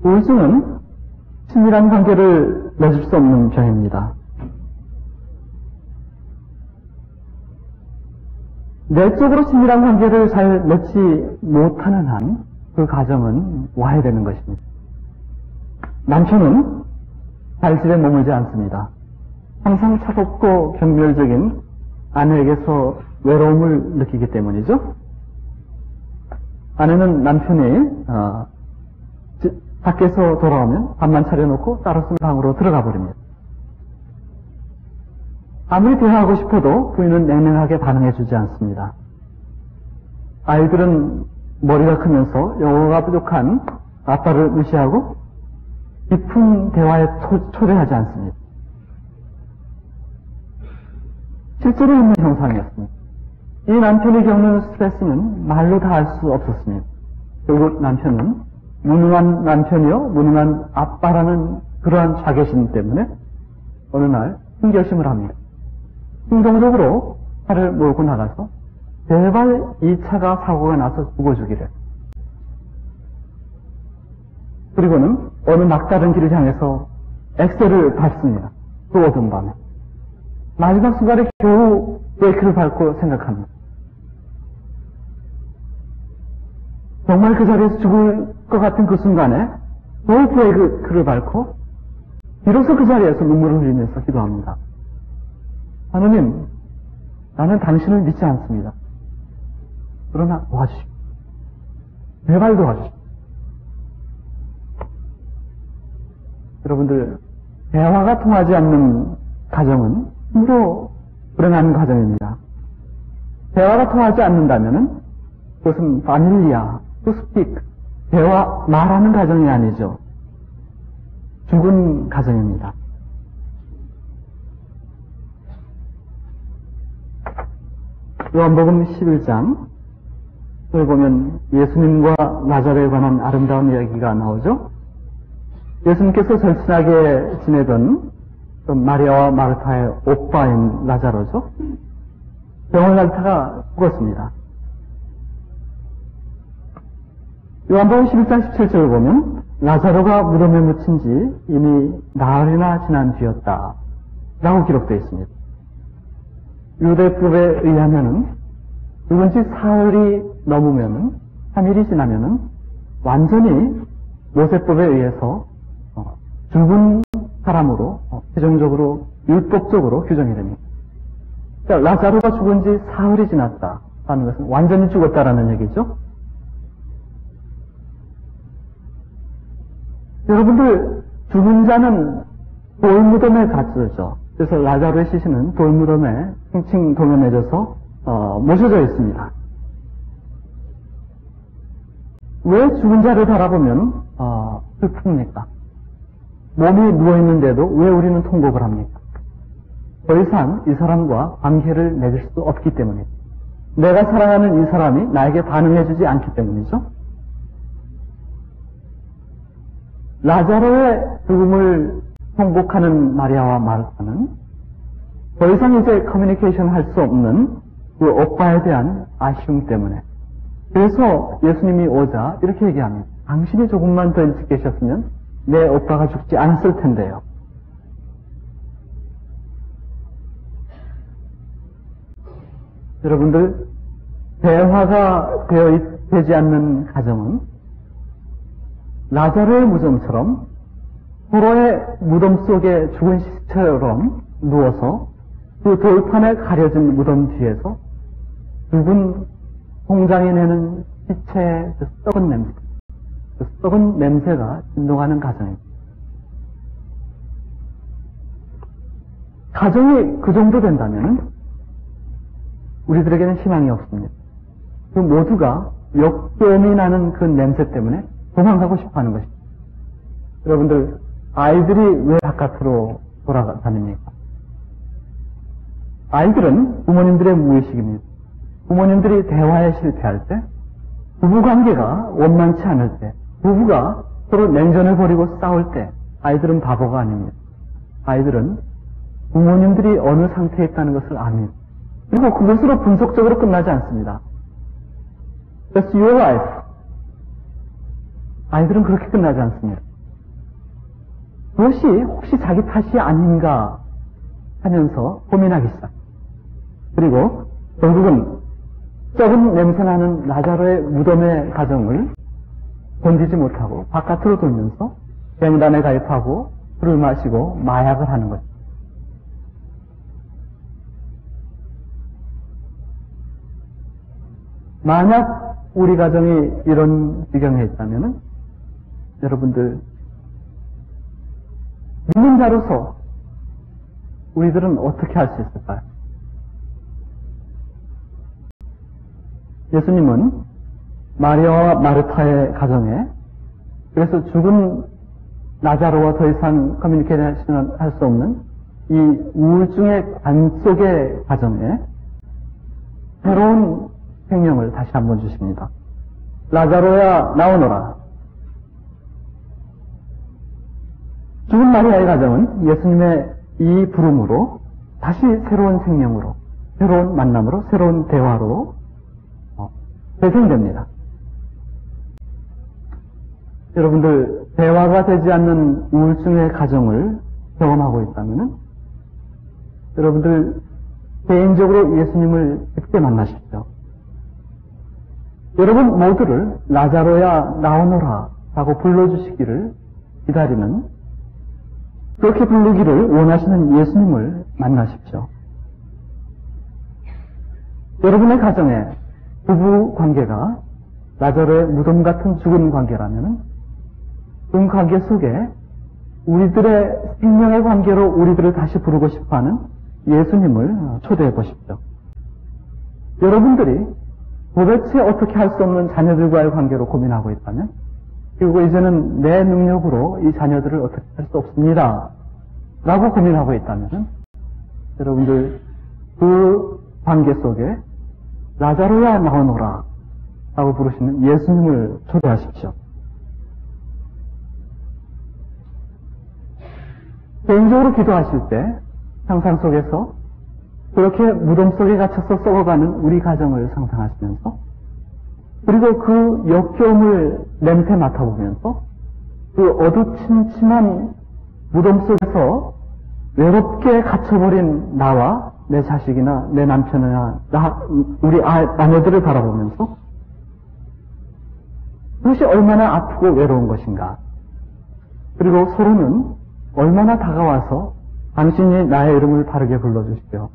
Speaker 1: 우울증은 친밀한 관계를 맺을 수 없는 병입니다. 내적으로 친밀한 관계를 잘 맺지 못하는 한 그 가정은 와야 되는 것입니다. 남편은 잘 집에 머물지 않습니다. 항상 차갑고 경멸적인 아내에게서 외로움을 느끼기 때문이죠. 아내는 남편이 밖에서 돌아오면 밥만 차려놓고 따로 쓰는 방으로 들어가 버립니다. 아무리 대화하고 싶어도 부인은 냉랭하게 반응해주지 않습니다. 아이들은 머리가 크면서 영어가 부족한 아빠를 무시하고 깊은 대화에 초대하지 않습니다. 실제로 있는 형상이었습니다. 이 남편이 겪는 스트레스는 말로 다 할 수 없었습니다. 결국 남편은 무능한 남편이요, 무능한 아빠라는 그러한 자괴심 때문에 어느 날 결심을 합니다. 충동적으로 차를 몰고 나가서 제발 이 차가 사고가 나서 죽어주기를. 그리고는 어느 막다른 길을 향해서 엑셀을 밟습니다. 그 어두운 밤에. 마지막 순간에 겨우 브레이크를 밟고 생각합니다. 정말 그 자리에서 죽을 것 같은 그 순간에 겨우 브레이크를 밟고 비로소 그 자리에서 눈물을 흘리면서 기도합니다. 하느님, 나는 당신을 믿지 않습니다. 그러나 도와주십시오. 제발 도와주십시오. 여러분들, 대화가 통하지 않는 가정은 힘으로 불행한 가정입니다. 대화가 통하지 않는다면 그것은 파밀리아, 투스픽, 대화, 말하는 가정이 아니죠. 죽은 가정입니다. 요한복음 11장 을 보면 예수님과 나자로에 관한 아름다운 이야기가 나오죠. 예수님께서 절친하게 지내던 마리아와 마르타의 오빠인 나자로죠. 병을 앓다가 죽었습니다. 요한복음 11장 17절을 보면 나자로가 무덤에 묻힌 지 이미 나흘이나 지난 뒤였다 라고 기록되어 있습니다. 유대법에 의하면은 죽은 지 사흘이 넘으면은 3일이 지나면은 완전히 모세법에 의해서 죽은 사람으로 최종적으로 율법적으로 규정이 됩니다. 그러니까 라자로가 죽은 지 사흘이 지났다 하는 것은 완전히 죽었다라는 얘기죠. 여러분들, 죽은 자는 돌무덤에 갇혀져. 그래서 라자로의 시신은 돌무덤에 층층 동여매져서 모셔져 있습니다. 왜 죽은 자를 바라보면 슬픕니까? 몸이 누워있는데도 왜 우리는 통곡을 합니까? 더 이상 이 사람과 관계를 맺을 수 없기 때문이죠. 내가 사랑하는 이 사람이 나에게 반응해주지 않기 때문이죠. 라자로의 죽음을 통곡하는 마리아와 마르타는 더 이상 이제 커뮤니케이션 할 수 없는 그 오빠에 대한 아쉬움 때문에, 그래서 예수님이 오자 이렇게 얘기합니다. 당신이 조금만 더 일찍 계셨으면 내 오빠가 죽지 않았을 텐데요. 여러분들, 대화가 되지 않는 가정은 라자로의 무덤처럼 서로의 무덤 속에 죽은 시체처럼 누워서 그 돌판에 가려진 무덤 뒤에서 죽은 공장이 내는 시체의 그 썩은 냄새, 그 썩은 냄새가 진동하는 가정입니다. 가정이 그 정도 된다면 우리들에게는 희망이 없습니다. 그 모두가 역겨움이 나는 그 냄새 때문에 도망가고 싶어 하는 것입니다. 여러분들, 아이들이 왜 바깥으로 돌아다닙니까? 아이들은 부모님들의 무의식입니다. 부모님들이 대화에 실패할 때, 부부관계가 원만치 않을 때, 부부가 서로 냉전을 벌이고 싸울 때, 아이들은 바보가 아닙니다. 아이들은 부모님들이 어느 상태에 있다는 것을 압니다. 그리고 그것으로 분석적으로 끝나지 않습니다. That's your life. 아이들은 그렇게 끝나지 않습니다. 그것이 혹시 자기 탓이 아닌가 하면서 고민하기 시작. 그리고 결국은 썩은 냄새나는 라자로의 무덤의 가정을 견디지 못하고 바깥으로 돌면서 뱅단에 가입하고 술을 마시고 마약을 하는 것입니다. 만약 우리 가정이 이런 지경에 있다면 여러분들, 믿는 자로서 우리들은 어떻게 할 수 있을까요? 예수님은 마리아와 마르타의 가정에, 그래서 죽은 라자로와 더 이상 커뮤니케이션을 할 수 없는 이 우울증의 관 속의 가정에 새로운 생명을 다시 한번 주십니다. 라자로야 나오너라. 죽은 마리아의 가정은 예수님의 이 부름으로 다시 새로운 생명으로, 새로운 만남으로, 새로운 대화로 재생됩니다. 여러분들, 대화가 되지 않는 우울증의 가정을 경험하고 있다면 여러분들 개인적으로 예수님을 깊게 만나십시오. 여러분 모두를 라자로야 나오너라 라고 불러주시기를 기다리는, 그렇게 부르기를 원하시는 예수님을 만나십시오. 여러분의 가정에 부부 관계가 라자로의 무덤 같은 죽은 관계라면 그 관계 속에 우리들의 생명의 관계로 우리들을 다시 부르고 싶어하는 예수님을 초대해 보십시오. 여러분들이 도대체 어떻게 할 수 없는 자녀들과의 관계로 고민하고 있다면, 그리고 이제는 내 능력으로 이 자녀들을 어떻게 할 수 없습니다 라고 고민하고 있다면 여러분들 그 관계 속에 라자로야 나오너라 라고 부르시는 예수님을 초대하십시오. 개인적으로 기도하실 때 상상 속에서 그렇게 무덤 속에 갇혀서 썩어가는 우리 가정을 상상하시면서, 그리고 그 역겨움을 냄새 맡아보면서 그 어두침침한 무덤 속에서 외롭게 갇혀버린 나와 내 자식이나 내 남편이나 우리 자녀들을 바라보면서 그것이 얼마나 아프고 외로운 것인가, 그리고 서로는 얼마나 다가와서 당신이 나의 이름을 바르게 불러주십시오,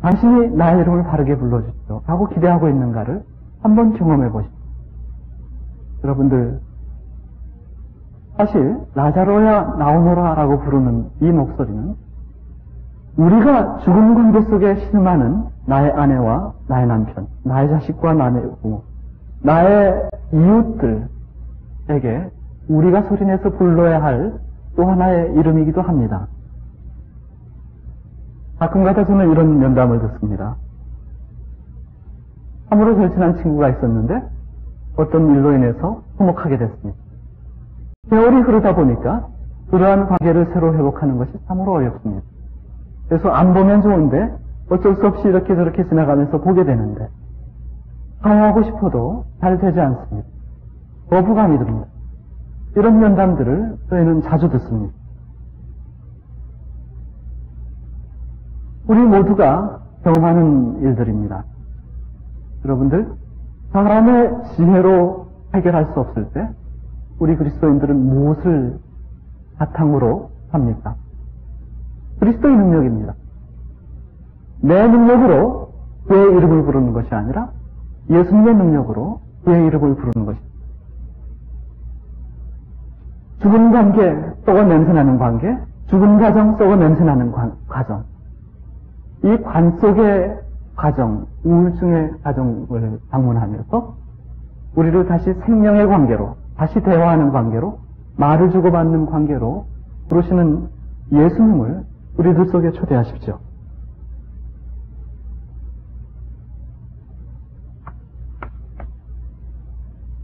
Speaker 1: 당신이 나의 이름을 바르게 불러주십시오 하고 기대하고 있는가를 한번 경험해 보십시오. 여러분들, 사실 라자로야 나오너라 라고 부르는 이 목소리는 우리가 죽은 관계 속에 실망하는 나의 아내와 나의 남편, 나의 자식과 나의 부모, 나의 이웃들에게 우리가 소리내서 불러야 할 또 하나의 이름이기도 합니다. 가끔가다 저는 이런 면담을 듣습니다. 참으로 절친한 친구가 있었는데 어떤 일로 인해서 화목하게 됐습니다. 세월이 흐르다 보니까 그러한 관계를 새로 회복하는 것이 참으로 어렵습니다. 그래서 안 보면 좋은데 어쩔 수 없이 이렇게 저렇게 지나가면서 보게 되는데 화해하고 싶어도 잘 되지 않습니다. 거부감이 듭니다. 이런 면담들을 저희는 자주 듣습니다. 우리 모두가 경험하는 일들입니다. 여러분들, 사람의 지혜로 해결할 수 없을 때 우리 그리스도인들은 무엇을 바탕으로 합니까? 그리스도의 능력입니다. 내 능력으로 그의 이름을 부르는 것이 아니라 예수님의 능력으로 그의 이름을 부르는 것입니다. 죽은 관계, 썩어 냄새나는 관계, 죽은 가정, 썩어 냄새나는 가정. 이 관 속의 가정, 우울증의 가정을 방문하면서 우리를 다시 생명의 관계로, 다시 대화하는 관계로, 말을 주고받는 관계로 부르시는 예수님을 우리들 속에 초대하십시오.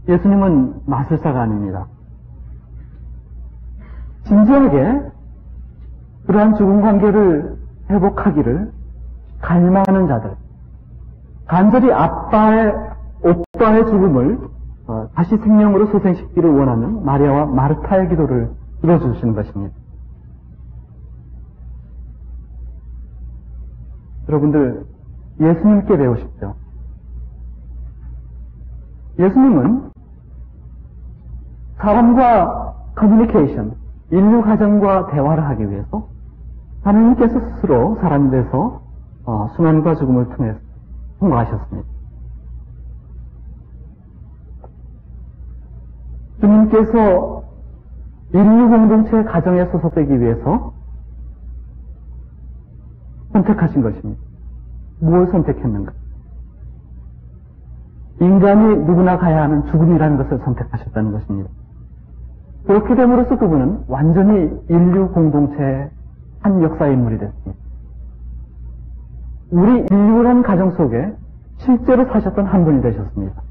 Speaker 1: 예수님은 마술사가 아닙니다. 진지하게 그러한 죽은 관계를 회복하기를 갈망하는 자들, 간절히 오빠의 죽음을 다시 생명으로 소생시키기를 원하는 마리아와 마르타의 기도를 들어주시는 것입니다. 여러분들, 예수님께 배우십시오. 예수님은 사람과 커뮤니케이션, 인류 가정과 대화를 하기 위해서 하나님께서 스스로 사람이 돼서 순환과 죽음을 통해서 통과하셨습니다. 주님께서 인류 공동체 가정에 소속되기 위해서 선택하신 것입니다. 무엇을 선택했는가? 인간이 누구나 가야 하는 죽음이라는 것을 선택하셨다는 것입니다. 그렇게 됨으로써 그분은 완전히 인류 공동체의 한 역사의 인물이 됐습니다. 우리 인류라는 가정 속에 실제로 사셨던 한 분이 되셨습니다.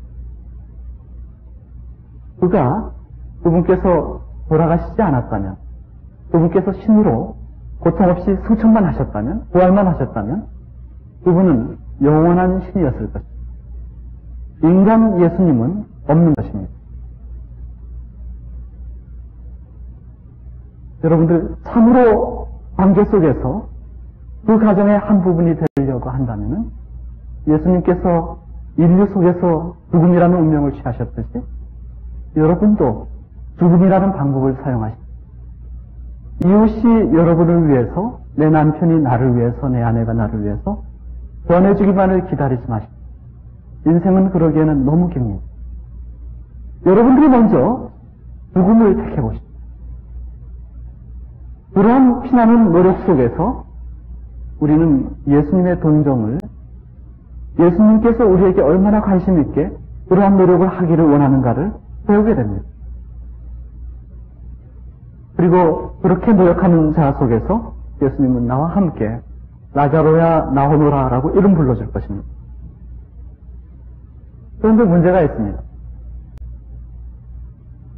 Speaker 1: 그분께서 돌아가시지 않았다면, 그분께서 신으로 고통 없이 승천만 하셨다면, 부활만 하셨다면, 그분은 영원한 신이었을 것입니다. 인간 예수님은 없는 것입니다. 여러분들, 참으로 관계 속에서 그 가정의 한 부분이 되려고 한다면 예수님께서 인류 속에서 죽음이라는 운명을 취하셨듯이 여러분도 죽음이라는 방법을 사용하십시오. 이웃이 여러분을 위해서, 내 남편이 나를 위해서, 내 아내가 나를 위해서 변해주기만을 기다리지 마십시오. 인생은 그러기에는 너무 깁니다. 여러분들이 먼저 죽음을 택해보십시오. 그러한 피나는 노력 속에서 우리는 예수님의 동정을, 예수님께서 우리에게 얼마나 관심 있게 그러한 노력을 하기를 원하는가를 배우게 됩니다. 그리고 그렇게 노력하는 자 속에서 예수님은 나와 함께 라자로야 나오노라 라고 이름 불러줄 것입니다. 그런데 문제가 있습니다.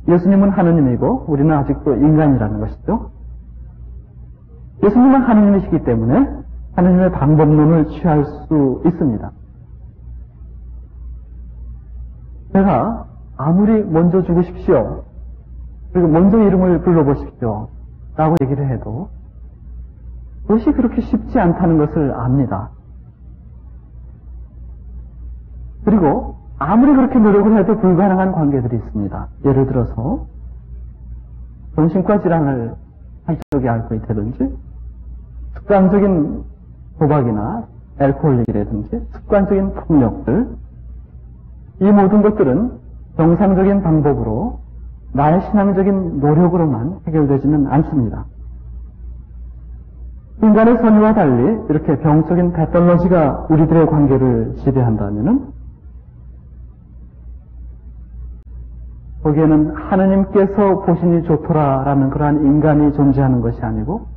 Speaker 1: 예수님은 하느님이고 우리는 아직도 인간이라는 것이죠. 예수님은 하느님이시기 때문에 하느님의 방법론을 취할 수 있습니다. 제가 아무리 먼저 죽으십시오, 그리고 먼저 이름을 불러보십시오 라고 얘기를 해도 그것이 그렇게 쉽지 않다는 것을 압니다. 그리고 아무리 그렇게 노력을 해도 불가능한 관계들이 있습니다. 예를 들어서 정신과 질환을 한 쪽이 앓고 있다든지, 습관적인 도박이나 알코올이라든지 습관적인 폭력들, 이 모든 것들은 정상적인 방법으로 나의 신앙적인 노력으로만 해결되지는 않습니다. 인간의 선의와 달리 이렇게 병적인 패톨로지가 우리들의 관계를 지배한다면은 거기에는 하느님께서 보시니 좋더라라는 그러한 인간이 존재하는 것이 아니고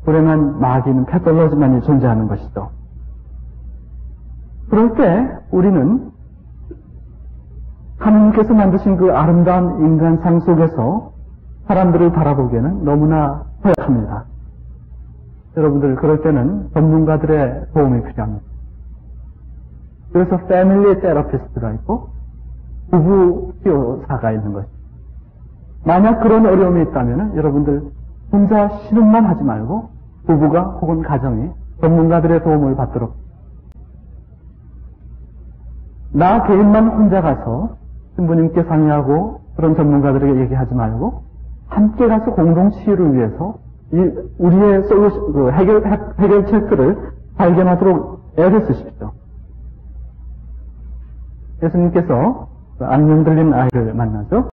Speaker 1: 불행한 마귀는 패톨로지만이 존재하는 것이죠. 그럴 때 우리는 하느님께서 만드신 그 아름다운 인간상 속에서 사람들을 바라보기에는 너무나 허약합니다. 여러분들, 그럴 때는 전문가들의 도움이 필요합니다. 그래서 패밀리 테라피스트가 있고 부부 치료사가 있는 것입니다. 만약 그런 어려움이 있다면 여러분들 혼자 신음만 하지 말고 부부가 혹은 가정이 전문가들의 도움을 받도록, 나 개인만 혼자 가서 신부님께 상의하고 그런 전문가들에게 얘기하지 말고 함께 가서 공동 치유를 위해서 우리의 해결책들을 발견하도록 애를 쓰십시오. 예수님께서 안녕 들린 아이를 만나죠.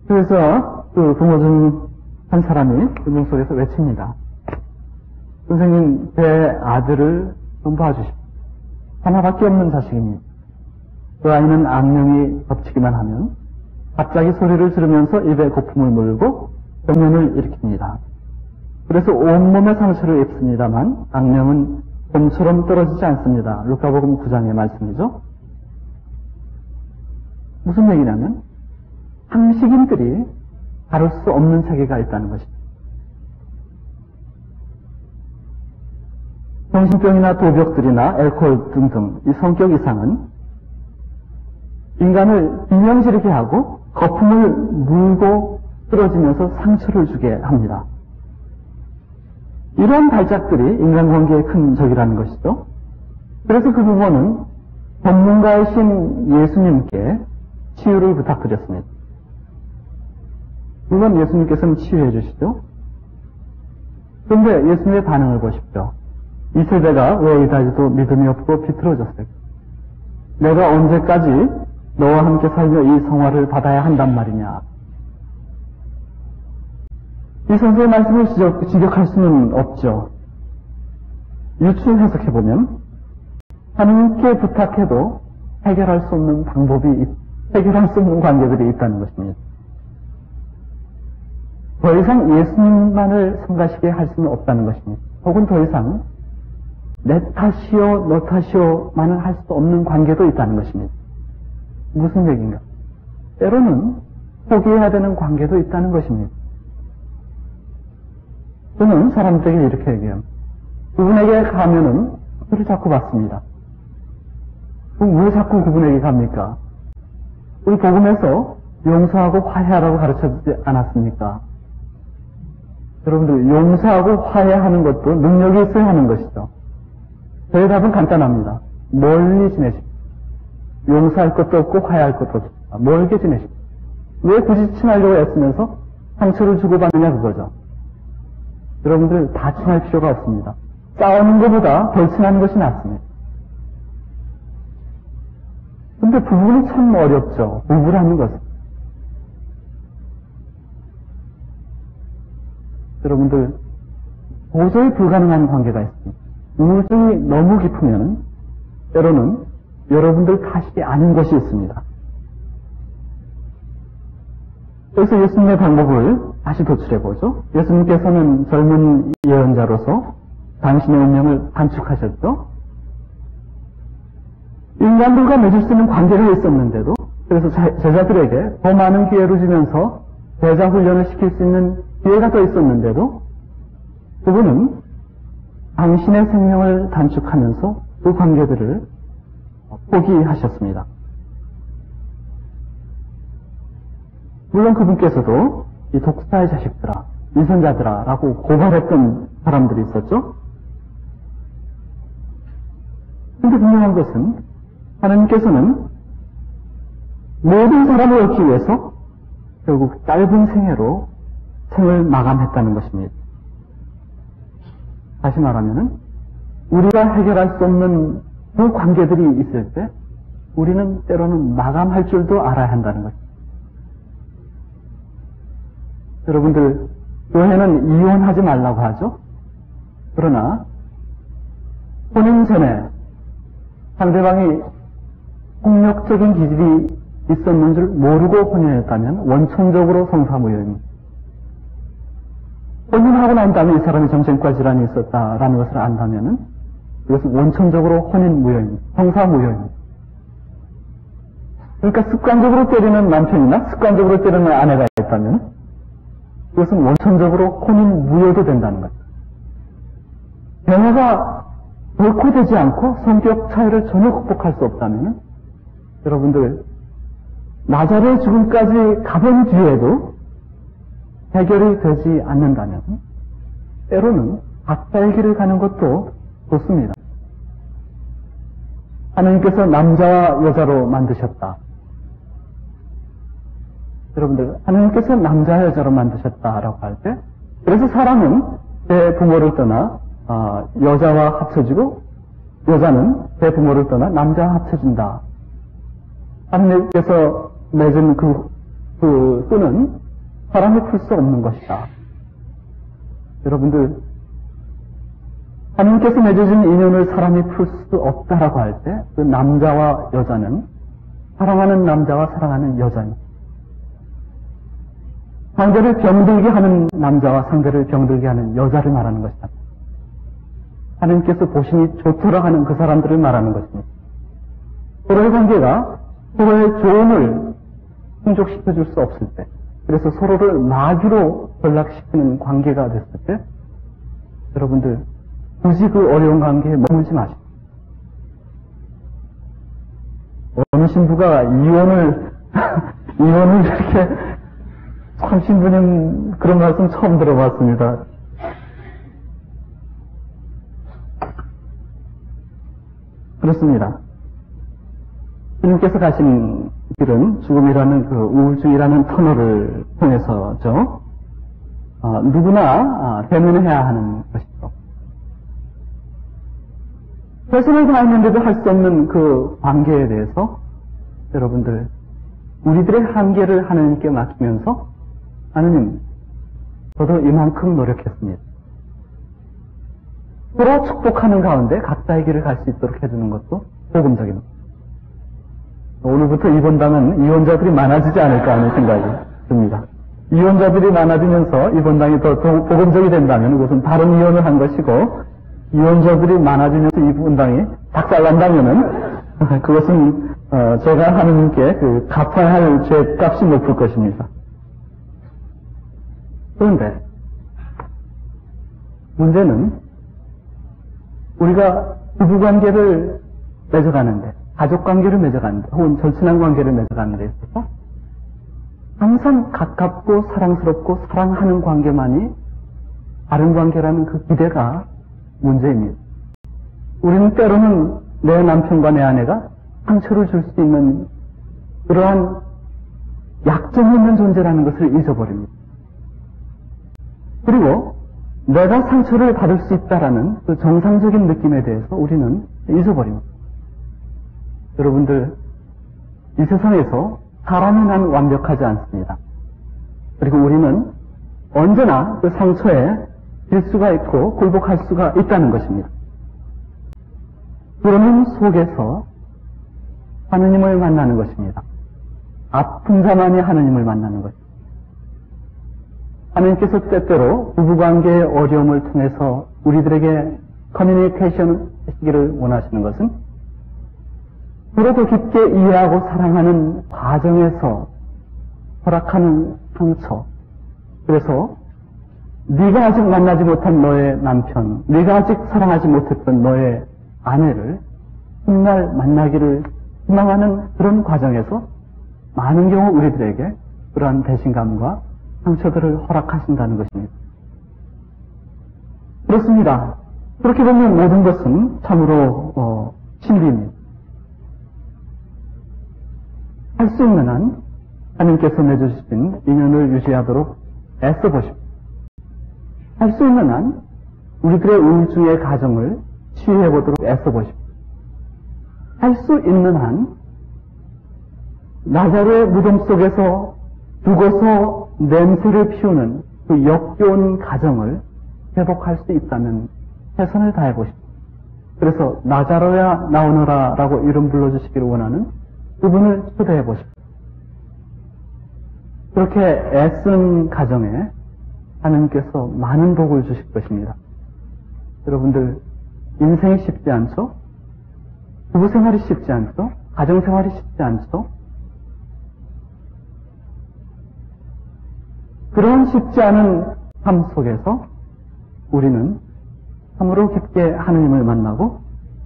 Speaker 1: 그래서 그 부모 중 한 사람이 운동 속에서 외칩니다. 선생님, 제 아들을 좀 봐주십시오. 하나밖에 없는 자식입니다. 그 아이는 악령이 덮치기만 하면 갑자기 소리를 지르면서 입에 거품을 물고 병면을 일으킵니다. 그래서 온몸에 상처를 입습니다만 악령은 곰처럼 떨어지지 않습니다. 루카복음 9장의 말씀이죠. 무슨 얘기냐면 상식인들이 다룰 수 없는 세계가 있다는 것입니다. 정신병이나 도벽들이나 알코올 등등 이 성격 이상은 인간을 비명지르게 하고 거품을 물고 쓰러지면서 상처를 주게 합니다. 이러한 발작들이 인간관계에 큰 적이라는 것이죠. 그래서 그 부모는 전문가이신 예수님께 치유를 부탁드렸습니다. 물론 예수님께서는 치유해 주시죠. 그런데 예수님의 반응을 보십시오. 이 세대가 왜 이다지도 믿음이 없고 비틀어졌을까? 내가 언제까지 너와 함께 살며 이 성화를 받아야 한단 말이냐? 이 선생의 말씀을 직역할 수는 없죠. 유추 해석해보면 하나님께 부탁해도 해결할 수 없는 해결할 수 없는 관계들이 있다는 것입니다. 더 이상 예수님만을 성가시게 할 수는 없다는 것입니다. 혹은 더 이상 내 탓이요, 너 탓이요만은 할 수 없는 관계도 있다는 것입니다. 무슨 얘기인가? 때로는 포기해야 되는 관계도 있다는 것입니다. 저는 사람들에게 이렇게 얘기합니다. 그분에게 가면은 그를 자꾸 받습니다. 그럼 왜 자꾸 그분에게 갑니까? 우리 복음에서 용서하고 화해하라고 가르쳐주지 않았습니까? 여러분들, 용서하고 화해하는 것도 능력이 있어야 하는 것이죠. 저의 답은 간단합니다. 멀리 지내십시오. 용서할 것도 없고 화해할 것도 없습니다. 멀게 지내십시오. 왜 굳이 친하려고 애쓰면서 상처를 주고받느냐 그거죠. 여러분들 다 친할 필요가 없습니다. 싸우는 것보다 덜 친한 것이 낫습니다. 근데 부부는 참 어렵죠. 부부라는 것은. 여러분들 도저히 불가능한 관계가 있습니다. 우울증이 너무 깊으면 때로는 여러분들 탓이 아닌 것이 있습니다. 그래서 예수님의 방법을 다시 도출해보죠. 예수님께서는 젊은 예언자로서 당신의 운명을 단축하셨죠. 인간들과 맺을 수 있는 관계가 있었는데도 그래서 제자들에게 더 많은 기회를 주면서 제자 훈련을 시킬 수 있는 기회가 더 있었는데도 그분은 당신의 생명을 단축하면서 그 관계들을 포기하셨습니다. 물론 그분께서도 이 독사의 자식들아, 위선자들아 라고 고발했던 사람들이 있었죠. 근데 분명한 것은 하나님께서는 모든 사람을 얻기 위해서 결국 짧은 생애로 생을 마감했다는 것입니다. 다시 말하면 우리가 해결할 수 없는 그 관계들이 있을 때 우리는 때로는 마감할 줄도 알아야 한다는 것입니다. 여러분들 교회는 이혼하지 말라고 하죠. 그러나 혼인 전에 상대방이 폭력적인 기질이 있었는 줄 모르고 혼인했다면 원천적으로 성사무효입니다. 혼인하고 난 다음에 이 사람이 정신과 질환이 있었다라는 것을 안다면 이것은 원천적으로 혼인무효입니다. 성사무효입니다. 그러니까 습관적으로 때리는 남편이나 습관적으로 때리는 아내가 있다면 이것은 원천적으로 혼인무효도 된다는 거죠. 변화가 결코 되지 않고 성격 차이를 전혀 극복할 수 없다면 여러분들 나자로의 죽음까지 가본 뒤에도 해결이 되지 않는다면 때로는 각자의 길을 가는 것도 좋습니다. 하나님께서 남자와 여자로 만드셨다. 여러분들 하나님께서 남자와 여자로 만드셨다라고 할 때 그래서 사람은 제 부모를 떠나 여자와 합쳐지고 여자는 제 부모를 떠나 남자와 합쳐진다. 하나님께서 맺은 그 그 끈은 사람이 풀 수 없는 것이다. 여러분들, 하나님께서 맺어준 인연을 사람이 풀 수 없다라고 할 때 그 남자와 여자는 사랑하는 남자와 사랑하는 여자입니다. 상대를 병들게 하는 남자와 상대를 병들게 하는 여자를 말하는 것이다. 하나님께서 보시니 좋더라 하는 그 사람들을 말하는 것입니다. 서로의 관계가 서로의 조언을 충족시켜줄 수 없을 때, 그래서 서로를 마귀로 전락시키는 관계가 됐을 때, 여러분들 굳이 그 어려운 관계에 머물지 마십시오. 어느 신부가 이혼을 이렇게 참 신부님 그런 말씀 처음 들어봤습니다. 그렇습니다. 주님께서 가신 길은 죽음이라는 그 우울증이라는 터널을 통해서죠. 누구나 대면해야 하는 것이죠. 최선을 다했는데도 할 수 없는 그 관계에 대해서 여러분들 우리들의 한계를 하나님께 맡기면서 하나님, 저도 이만큼 노력했습니다. 서로 축복하는 가운데 각자의 길을 갈 수 있도록 해주는 것도 복음적입니다. 오늘부터 이번당은 이혼자들이 많아지지 않을까 하는 생각이 듭니다. 이혼자들이 많아지면서 이번당이 더 복음적이 된다면 그것은 다른 이혼을 한 것이고, 이혼자들이 많아지면서 이번당이 작살난다면은 그것은 제가 하느님께 그 갚아야 할 죄값이 높을 것입니다. 그런데 문제는 우리가 부부관계를 맺어가는데, 가족관계를 맺어가는데, 혹은 절친한 관계를 맺어가는 데 있어서 항상 가깝고 사랑스럽고 사랑하는 관계만이 바른 관계라는 그 기대가 문제입니다. 우리는 때로는 내 남편과 내 아내가 상처를 줄 수 있는 그러한 약점이 있는 존재라는 것을 잊어버립니다. 그리고 내가 상처를 받을 수 있다라는 그 정상적인 느낌에 대해서 우리는 잊어버립니다. 여러분들, 이 세상에서 사람이 난 완벽하지 않습니다. 그리고 우리는 언제나 그 상처에 질 수가 있고 굴복할 수가 있다는 것입니다. 그러는 속에서 하느님을 만나는 것입니다. 아픈 자만이 하느님을 만나는 것입니다. 하느님께서 때때로 부부관계의 어려움을 통해서 우리들에게 커뮤니케이션 하시기를 원하시는 것은 서로 더 깊게 이해하고 사랑하는 과정에서 허락하는 상처. 그래서 네가 아직 만나지 못한 너의 남편, 네가 아직 사랑하지 못했던 너의 아내를 훗날 만나기를 희망하는 그런 과정에서 많은 경우 우리들에게 그러한 배신감과 상처들을 허락하신다는 것입니다. 그렇습니다. 그렇게 보면 모든 것은 참으로 신비입니다. 할 수 있는 한 하나님께서 맺어주신 인연을 유지하도록 애써보십시오. 할 수 있는 한 우리들의 우울증의 가정을 치유해보도록 애써보십시오. 할 수 있는 한 나자로의 무덤 속에서 죽어서 냄새를 피우는 그 역겨운 가정을 회복할 수 있다면 최선을 다해보십시오. 그래서 나자로야 나오너라 라고 이름 불러주시기를 원하는 그분을 초대해보십시오. 그렇게 애쓴 가정에 하나님께서 많은 복을 주실 것입니다. 여러분들, 인생이 쉽지 않죠? 부부생활이 쉽지 않죠? 가정생활이 쉽지 않죠? 그런 쉽지 않은 삶 속에서 우리는 참으로 깊게 하느님을 만나고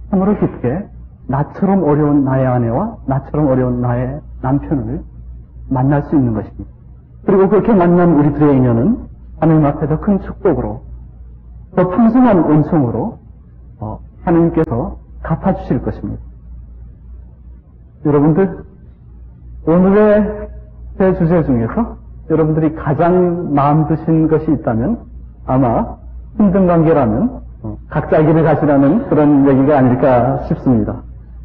Speaker 1: 참으로 깊게 나처럼 어려운 나의 아내와 나처럼 어려운 나의 남편을 만날 수 있는 것입니다. 그리고 그렇게 만난 우리들의 인연은 하느님 앞에 더 큰 축복으로, 더 풍성한 은총으로 하느님께서 갚아주실 것입니다. 여러분들, 오늘의 제 주제 중에서 여러분들이 가장 마음 드신 것이 있다면 아마 힘든 관계라면 각자 길을 가시라는 그런 얘기가 아닐까 싶습니다.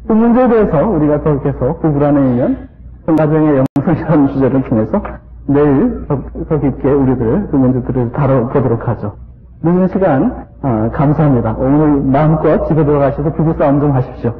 Speaker 1: 그 문제에 대해서 우리가 더 계속 부부라는 인연, 가정의 영성이라는 주제를 통해서 내일 더 깊게 우리들 그 문제들을 다뤄보도록 하죠. 늦은 시간 감사합니다. 오늘 마음껏 집에 들어가셔서 부부싸움 좀 하십시오.